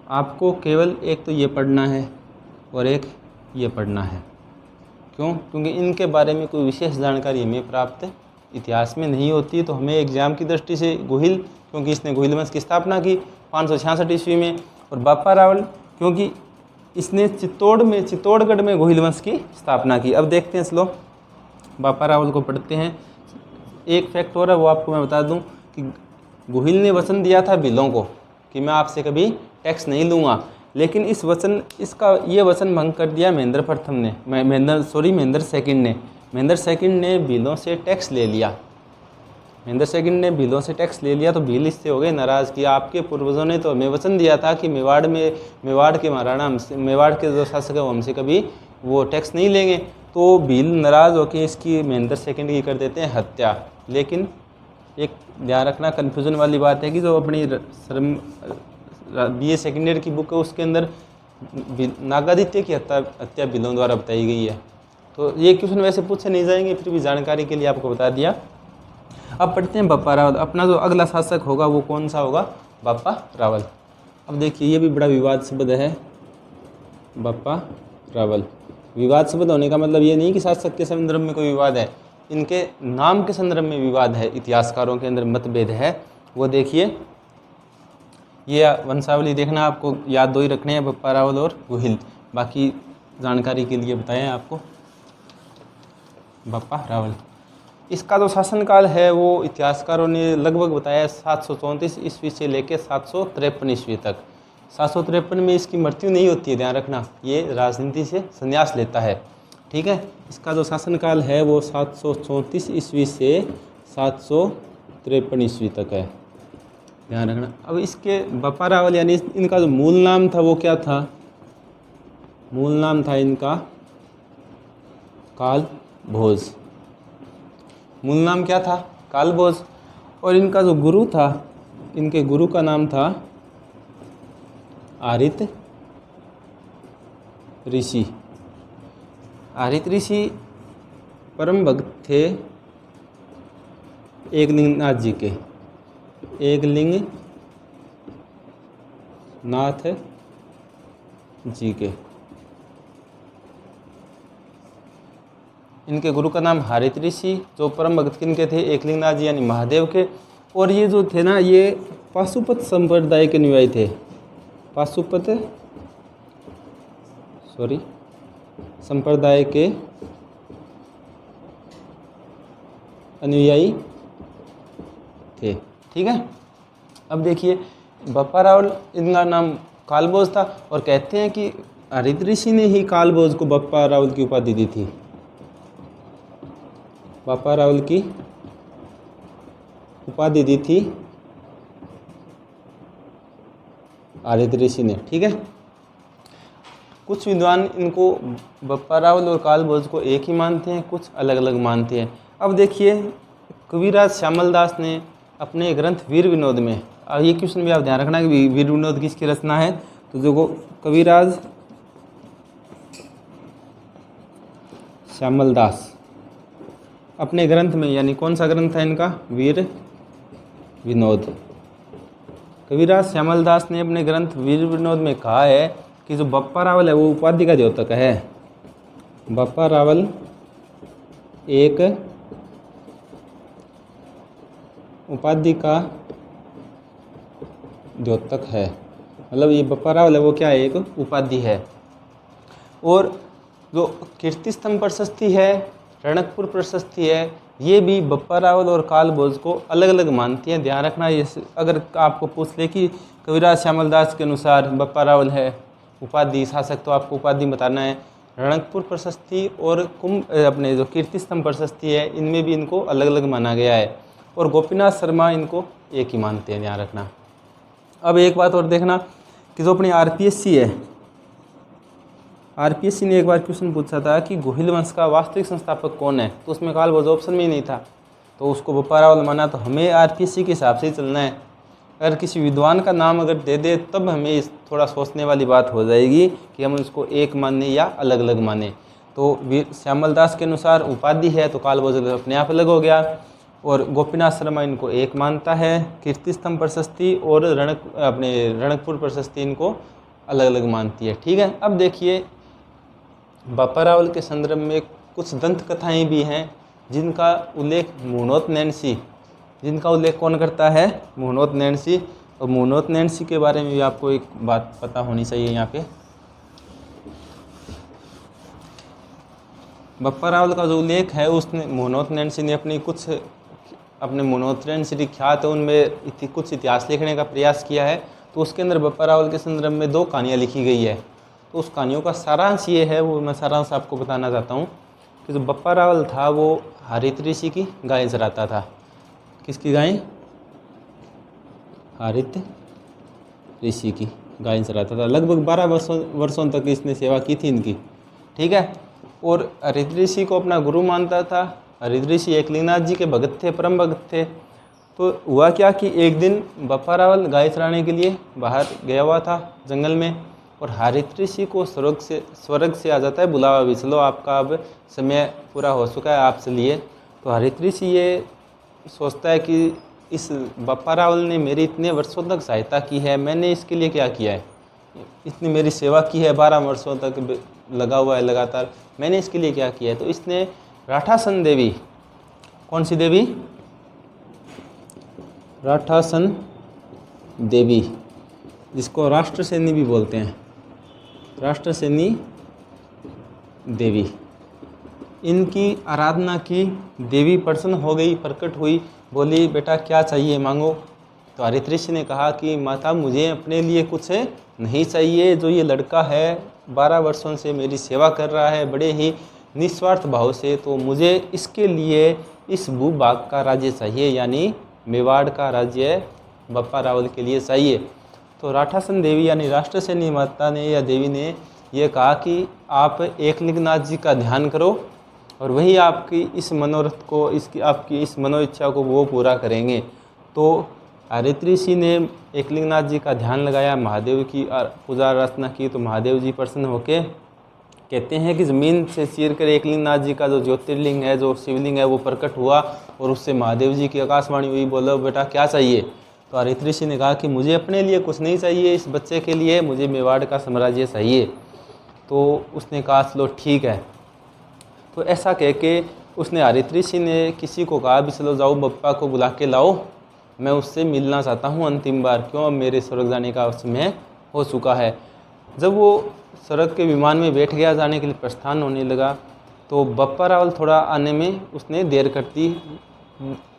आपको केवल एक तो ये पढ़ना है और एक ये पढ़ना है। क्यों? क्योंकि इनके बारे में कोई विशेष जानकारी हमें प्राप्त इतिहास में नहीं होती। तो हमें एग्जाम की दृष्टि से गोहिल, क्योंकि इसने गोहिल वंश की स्थापना की 566 ईस्वी में, और बापा रावल क्योंकि इसने चित्तौड़गढ़ में गोहिल वंश की स्थापना की। अब देखते हैं, चलो बापा रावल को पढ़ते हैं। एक फैक्ट और है, वो आपको मैं बता दूं कि गोहिल ने वचन दिया था भीलों को कि मैं आपसे कभी टैक्स नहीं लूँगा, लेकिन इसका ये वचन भंग कर दिया महेंद्र प्रथम ने, महेंद्र सेकंड ने। महेंद्र सेकंड ने भीलों से टैक्स ले लिया, महेंद्र सेकंड ने भीलों से टैक्स ले लिया। तो भील इससे हो गए नाराज़ कि आपके पूर्वजों ने तो हमें वचन दिया था कि मेवाड़ के महाराणा हमसे, मेवाड़ के जो शासक है वो हमसे कभी वो टैक्स नहीं लेंगे। तो भील नाराज़ होकर इसकी महेंद्र सेकंड की कर देते हैं हत्या। लेकिन एक ध्यान रखना, कन्फ्यूज़न वाली बात है कि जो अपनी BA सेकेंड ईयर की बुक है उसके अंदर नागादित्य की हत्या भीलों द्वारा बताई गई है। तो ये क्वेश्चन वैसे पूछे नहीं जाएंगे, फिर भी जानकारी के लिए आपको बता दिया। अब पढ़ते हैं बापा रावल। अपना जो अगला शासक होगा वो कौन सा होगा? बापा रावल। अब देखिए, ये भी बड़ा विवाद शब्द है, बापा रावल। विवाद शब्द होने का मतलब ये नहीं कि शासक के संदर्भ में कोई विवाद है, इनके नाम के संदर्भ में विवाद है, इतिहासकारों के अंदर मतभेद है। वो देखिए, ये वंशावली देखना, आपको याद दो ही रखने हैं, बापा रावल और गोहिल। बाकी जानकारी के लिए बताएं आपको बापा रावल। इसका जो शासनकाल है वो इतिहासकारों ने लगभग बताया 734 ईस्वी से लेकर 753 ईस्वी तक। 753 में इसकी मृत्यु नहीं होती है, ध्यान रखना, ये राजनीति से संन्यास लेता है, ठीक है। इसका जो शासनकाल है वो 734 ईस्वी से 753 ईस्वी तक है, ध्यान रखना। अब इसके बापा रावल यानी इनका जो मूल नाम था वो क्या था? मूल नाम था इनका काल भोज। मूल नाम क्या था? काल भोज। और इनका जो गुरु था, इनके गुरु का नाम था आरित ऋषि। आरित ऋषि परम भक्त थे एकलिंगनाथ जी के, एकलिंगनाथ जी के। इनके गुरु का नाम हरित ऋषि, जो परम भगत किनके थे, एकलिंगनाथ जी यानी महादेव के। और ये जो थे ना, ये पाशुपत संप्रदाय के अनुयायी थे। पाशुपत संप्रदाय के अनुयायी थे। ठीक है। अब देखिए, बप्पा रावल, इनका नाम कालभोज था, और कहते हैं कि हरित ऋषि ने ही कालभोज को बप्पा रावल की उपाधि दी थी। बप्पा रावल की उपाधि दी थी हरित ऋषि ने। ठीक है। कुछ विद्वान इनको बप्पा रावल और कालभोज को एक ही मानते हैं, कुछ अलग अलग मानते हैं। अब देखिए, कविराज श्यामल दास ने अपने ग्रंथ वीर विनोद में, अब ये क्वेश्चन भी आप ध्यान रखना कि वीर विनोद किसकी रचना है, तो जो कविराज श्यामल दास अपने ग्रंथ में, यानी कौन सा ग्रंथ है इनका, वीर विनोद। कविराज श्यामल दास ने अपने ग्रंथ वीर विनोद में कहा है कि जो बप्पा रावल है वो उपाधि का द्योतक है। बप्पा रावल एक उपाधि का द्योतक है, मतलब ये बप्पा रावल है वो क्या है, एक उपाधि है। और जो कीर्ति स्तंभ प्रशस्ति है, रणकपुर प्रशस्ति है, ये भी बप्पा रावल और कालभोज को अलग अलग मानती हैं। ध्यान रखना, ये अगर आपको पूछ ले कि कविराज श्यामल दास के अनुसार बप्पा रावल है उपाधि शासक, तो आपको उपाधि बताना है। रणकपुर प्रशस्ति और अपने जो कीर्ति स्तंभ प्रशस्ति है, इनमें भी इनको अलग अलग माना गया है। और गोपीनाथ शर्मा इनको एक ही मानते हैं, ध्यान रखना। अब एक बात और देखना कि जो अपनी आरपीएससी है, आरपीएससी ने एक बार क्वेश्चन पूछा था कि गोहिल वंश का वास्तविक संस्थापक कौन है, तो उसमें कालभोज ऑप्शन में ही नहीं था, तो उसको बप्पा रावल माना। तो हमें आरपीएससी के हिसाब से ही चलना है। अगर किसी विद्वान का नाम अगर दे दे, तब हमें थोड़ा सोचने वाली बात हो जाएगी कि हम उसको एक माने या अलग अलग माने। तो श्यामल दास के अनुसार उपाधि है, तो कालभोज अपने आप अलग हो गया। और गोपीनाथ शर्मा इनको एक मानता है, कीर्ति स्तंभ प्रशस्ति और रणकपुर प्रशस्ति इनको अलग अलग मानती है। ठीक है। अब देखिए, बप्पा रावल के संदर्भ में कुछ दंत कथाएँ भी हैं जिनका उल्लेख मुहनोत नैणसी, जिनका उल्लेख कौन करता है, मुहनोत नैणसी। और मुहनोत नैणसी के बारे में भी आपको एक बात पता होनी चाहिए। यहाँ पे बप्पा रावल का जो उल्लेख है, उसने मुहनोत नैणसी ने अपने मुहनोत नैणसी ख्यात है उनमें कुछ इतिहास लिखने का प्रयास किया है। तो उसके अंदर बप्पा रावल के संदर्भ में 2 कहानियाँ लिखी गई है। तो उस कहानियों का सारांश ये है, वो मैं सारांश आपको बताना चाहता हूँ कि जो बप्पा रावल था वो हरित ऋषि की गाय चराता था। किसकी गाय? हरित ऋषि की गाय चराता था। लगभग 12 वर्षों तक इसने सेवा की थी इनकी। ठीक है। और हरित ऋषि को अपना गुरु मानता था। हरित ऋषि एकलिंगनाथ जी के भगत थे, परम भगत थे। तो हुआ क्या कि एक दिन बप्पा रावल गाय चराने के लिए बाहर गया हुआ था जंगल में, और हरित ऋषि को स्वर्ग से आ जाता है बुलावा भी, चलो आपका अब समय पूरा हो चुका है, आप चलिए। तो हरित ऋषि ये सोचता है कि इस बप्पा रावल ने मेरी इतने वर्षों तक सहायता की है, मैंने इसके लिए क्या किया है, इतनी मेरी सेवा की है, 12 वर्षों तक लगा हुआ है लगातार, मैंने इसके लिए क्या किया है। तो इसने राठासन देवी, कौन सी देवी? राठासन देवी, जिसको राष्ट्रसेनी भी बोलते हैं, राष्ट्रसेनी देवी, इनकी आराधना की। देवी प्रसन्न हो गई, प्रकट हुई, बोली बेटा क्या चाहिए मांगो। तो हरित ऋषि ने कहा कि माता मुझे अपने लिए कुछ नहीं चाहिए, जो ये लड़का है 12 वर्षों से मेरी सेवा कर रहा है बड़े ही निस्वार्थ भाव से, तो मुझे इसके लिए इस भूभाग का राज्य चाहिए, यानी मेवाड़ का राज्य बप्पा रावल के लिए चाहिए। तो राठासन देवी यानी राष्ट्रसेनी माता ने या देवी ने यह कहा कि आप एकलिंगनाथ जी का ध्यान करो और वही आपकी इस मनोरथ को, आपकी इस मनोइच्छा को वो पूरा करेंगे। तो हरित ऋषि ने एकलिंगनाथ जी का ध्यान लगाया, महादेव की पूजा अर्चना की, तो महादेव जी प्रसन्न होके कहते हैं कि ज़मीन से चीर कर एकलिंगनाथ जी का जो ज्योतिर्लिंग है, जो शिवलिंग है, वो प्रकट हुआ और उससे महादेव जी की आकाशवाणी हुई, बोलो बेटा क्या चाहिए। तो हरित ऋषि ने कहा कि मुझे अपने लिए कुछ नहीं चाहिए, इस बच्चे के लिए मुझे मेवाड़ का साम्राज्य चाहिए। तो उसने कहा चलो ठीक है। तो ऐसा कह के उसने हरित ऋषि ने किसी को कहा भी चलो जाओ बप्पा को बुला के लाओ, मैं उससे मिलना चाहता हूँ अंतिम बार, क्यों अब मेरे स्वर्ग जाने का समय हो चुका है। जब वो स्वर्ग के विमान में बैठ गया, जाने के लिए प्रस्थान होने लगा, तो बप्पा रावल थोड़ा आने में उसने देर कर दी।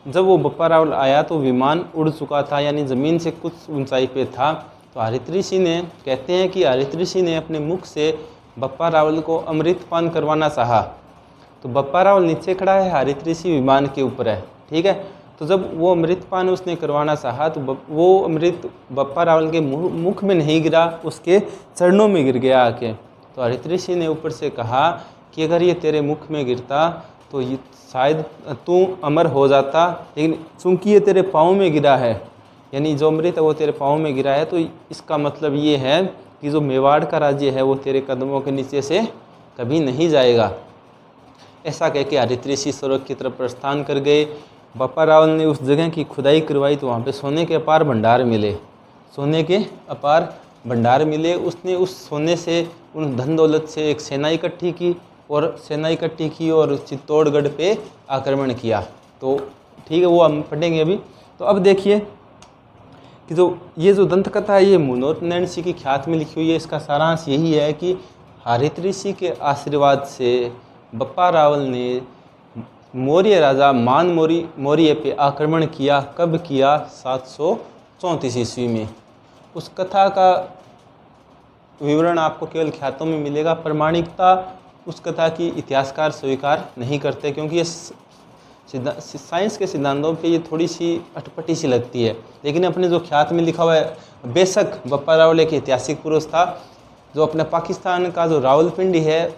जब वो बप्पा रावल आया तो विमान उड़ चुका था, यानी ज़मीन से कुछ ऊंचाई पे था। तो हरित ऋषि ने, कहते हैं कि हरित ऋषि ने अपने मुख से बप्पा रावल को अमृत पान करवाना चाहा। तो बप्पा रावल नीचे खड़ा है, हरित ऋषि विमान के ऊपर है, ठीक है। तो जब वो अमृत पान उसने करवाना चाहा तो वो अमृत बप्पा रावल के मुख में नहीं गिरा, उसके चरणों में गिर गया आके। तो हरित ऋषि ने ऊपर से कहा कि अगर ये तेरे मुख में गिरता तो ये शायद तू अमर हो जाता, लेकिन चूंकि ये तेरे पाँव में गिरा है, यानी जो अमृत है वो तेरे पाँव में गिरा है, तो इसका मतलब ये है कि जो मेवाड़ का राज्य है वो तेरे कदमों के नीचे से कभी नहीं जाएगा। ऐसा कह के हरित ऋषि स्वर्ग की तरफ प्रस्थान कर गए। बप्पा रावल ने उस जगह की खुदाई करवाई तो वहाँ पे सोने के अपार भंडार मिले, सोने के अपार भंडार मिले। उसने उस सोने से, उन धन दौलत से एक सेना इकट्ठी की और चित्तौड़गढ़ पे आक्रमण किया। तो ठीक है, वो हम पढ़ेंगे अभी। तो अब देखिए कि ये जो दंत कथा है ये मनोहर नैन सिंह की ख्यात में लिखी हुई है। इसका सारांश यही है कि हरित ऋषि के आशीर्वाद से बप्पा रावल ने मौर्य राजा मान मौर्य पे आक्रमण किया। कब किया? 734 ईस्वी में। उस कथा का विवरण आपको केवल ख्यातों में मिलेगा, प्रमाणिकता उस कथा की इतिहासकार स्वीकार नहीं करते, क्योंकि ये साइंस के सिद्धांतों पे ये थोड़ी सी अटपटी सी लगती है। लेकिन अपने जो ख्यात में लिखा हुआ है, बेशक बप्पा रावल एक ऐतिहासिक पुरुष था, जो अपने पाकिस्तान का जो रावलपिंडी है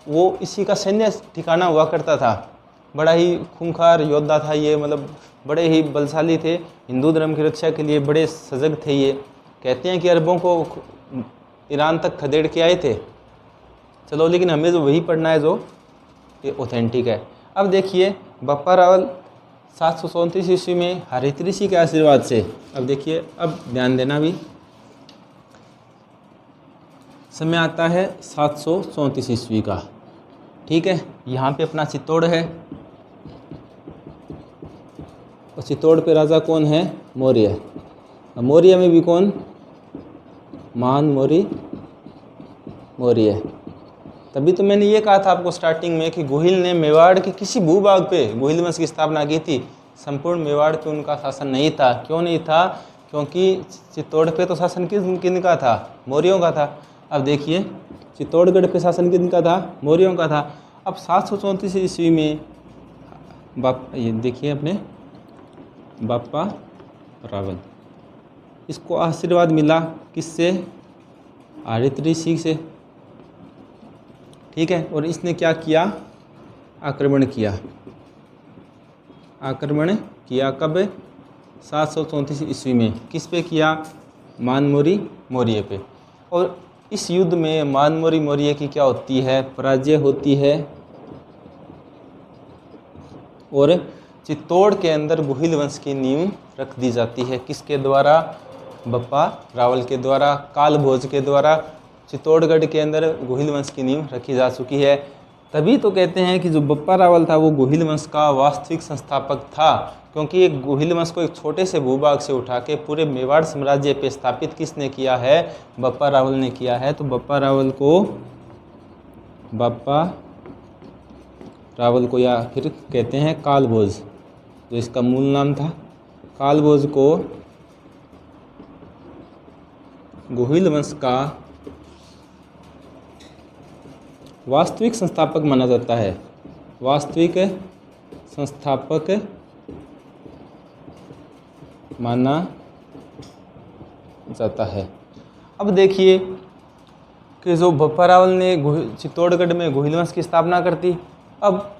वो इसी का सैन्य ठिकाना हुआ करता था। बड़ा ही खूंखार योद्धा था ये, मतलब बड़े ही बलशाली थे, हिंदू धर्म की रक्षा के लिए बड़े सजग थे ये। कहते हैं कि अरबों को ईरान तक खदेड़ के आए थे। चलो, लेकिन हमें जो वही पढ़ना है जो ये ऑथेंटिक है। अब देखिए बप्पा रावल 734 ईस्वी में हरित ऋषि के आशीर्वाद से, अब देखिए, अब ध्यान देना भी, समय आता है 734 ईस्वी का, ठीक है। यहाँ पे अपना चित्तौड़ है और चित्तौड़ पे राजा कौन है? मौर्य। मौर्य में भी कौन? मान मौर्य। तभी तो मैंने ये कहा था आपको स्टार्टिंग में कि गोहिल ने मेवाड़ के किसी भूभाग पे गोहिल वंश की स्थापना की थी, संपूर्ण मेवाड़ पे उनका शासन नहीं था। क्यों नहीं था? क्योंकि चित्तौड़ पे तो शासन किनका था? मौर्यों का था। अब देखिए चित्तौड़गढ़ पे शासन किनका था? मौर्यों का था। अब 734 ईस्वी में ये देखिए अपने बप्पा रावल, इसको आशीर्वाद मिला किससे? हरित ऋषि से, ठीक है। और इसने क्या किया? आक्रमण किया कब? 734 ईस्वी में। किस पे किया? मानमोरी मौर्य पे। और इस युद्ध में मानमोरी मौर्य की क्या होती है? पराजय होती है और चित्तौड़ के अंदर गोहिल वंश की नींव रख दी जाती है। किसके द्वारा? बप्पा रावल के द्वारा, काल भोज के द्वारा चित्तौड़गढ़ के अंदर गोहिल वंश की नींव रखी जा चुकी है। तभी तो कहते हैं कि जो बप्पा रावल था वो गोहिल वंश का वास्तविक संस्थापक था, क्योंकि एक गोहिल वंश को एक छोटे से भूभाग से उठा के पूरे मेवाड़ साम्राज्य पे स्थापित किसने किया है? बप्पा रावल ने किया है। तो बप्पा रावल को या फिर कहते हैं काल भोज, जो इसका मूल नाम था, काल भोज को गोहिल वंश का वास्तविक संस्थापक माना जाता है। वास्तविक संस्थापक माना जाता है। अब देखिए कि जो बप्पा रावल ने चित्तौड़गढ़ में गोहिल वंश की स्थापना कर दी। अब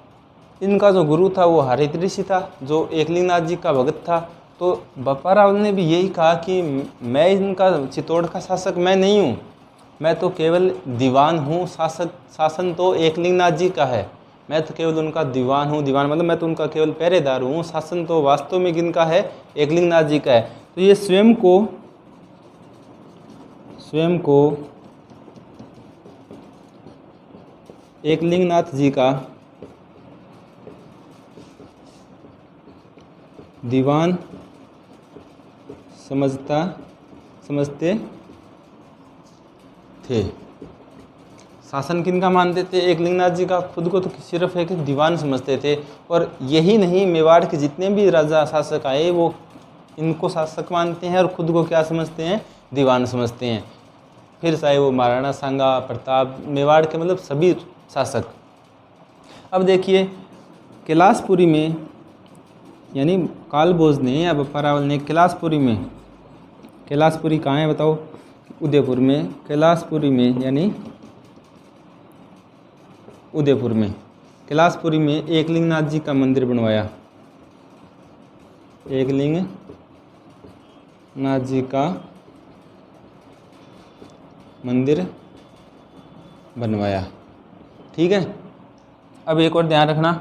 इनका जो गुरु था वो हरित ऋषि था, जो एकलिंगनाथ जी का भगत था। तो बप्पा रावल ने भी यही कहा कि मैं इनका चित्तौड़ का शासक मैं नहीं हूँ, मैं तो केवल दीवान हूँ, शासन तो एकलिंगनाथ जी का है। मैं तो केवल उनका दीवान हूँ। दीवान मतलब मैं तो उनका केवल पहरेदार हूँ। शासन तो वास्तव में किनका है? एकलिंगनाथ जी का है। तो ये स्वयं को एकलिंगनाथ जी का दीवान समझते थे। शासन किनका मानते थे? एकलिंगनाथ जी का। खुद को तो सिर्फ एक दीवान समझते थे। और यही नहीं, मेवाड़ के जितने भी राजा शासक आए वो इनको शासक मानते हैं और खुद को क्या समझते हैं? दीवान समझते हैं। फिर चाहे वो महाराणा सांगा, प्रताप, मेवाड़ के मतलब सभी शासक। अब देखिए कैलाशपुरी में यानी कालभोज ने या बप्पारावल ने कैलाशपुरी कहाँ है बताओ? उदयपुर में। कैलाशपुरी में यानी उदयपुर में कैलाशपुरी में एकलिंगनाथ जी का मंदिर बनवाया। एकलिंगनाथ जी का मंदिर बनवाया। ठीक है। अब एक और ध्यान रखना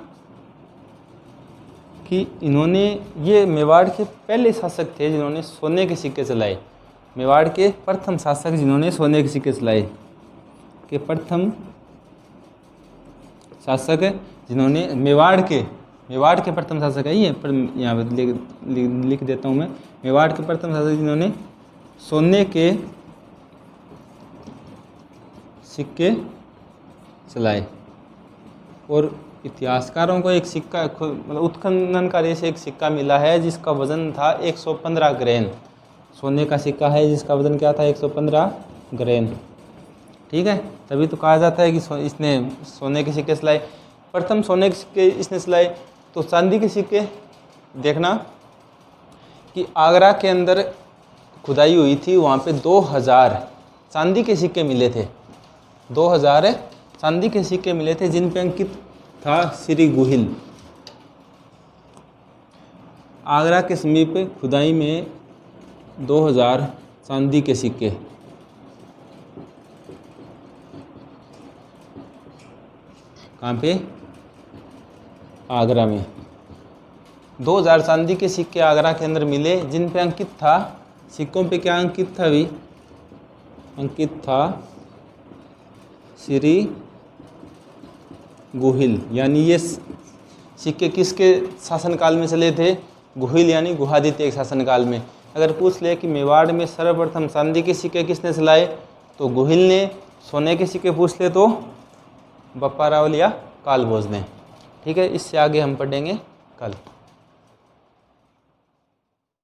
कि इन्होंने, ये मेवाड़ के पहले शासक थे जिन्होंने सोने के सिक्के चलाए। मेवाड़ के प्रथम शासक जिन्होंने सोने के सिक्के चलाए, के प्रथम शासक जिन्होंने मेवाड़ के प्रथम शासक है ये, पर यहाँ पर लिख देता हूँ मैं। मेवाड़ के प्रथम शासक जिन्होंने सोने के सिक्के चलाए। और इतिहासकारों को एक सिक्का, मतलब उत्खननकार्य से एक सिक्का मिला है जिसका वजन था 115 ग्रेन। सोने का सिक्का है जिसका वजन क्या था? 115 ग्रेन। ठीक है। तभी तो कहा जाता है कि इसने सोने के सिक्के चलाए। प्रथम सोने के सिक्के इसने चलाए। तो चांदी के सिक्के देखना कि आगरा के अंदर खुदाई हुई थी, वहाँ पे 2000 चांदी के सिक्के मिले थे। 2000 चांदी के सिक्के मिले थे जिन पे अंकित था श्री गुहिल। आगरा के समीप खुदाई में 2000 चांदी के सिक्के। कहाँ पे? आगरा में 2000 चांदी के सिक्के आगरा के अंदर मिले जिन पे अंकित था, सिक्कों पे क्या अंकित था? भी अंकित था श्री गुहिल। यानी ये सिक्के किसके शासनकाल में चले थे? गुहिल यानी गुहादित्य के शासनकाल में। अगर पूछ ले कि मेवाड़ में सर्वप्रथम चांदी के सिक्के किसने चलाए, तो गुहिल ने। सोने के सिक्के पूछ ले तो बप्पारावल या कालभोज ने। ठीक है। इससे आगे हम पढ़ेंगे कल।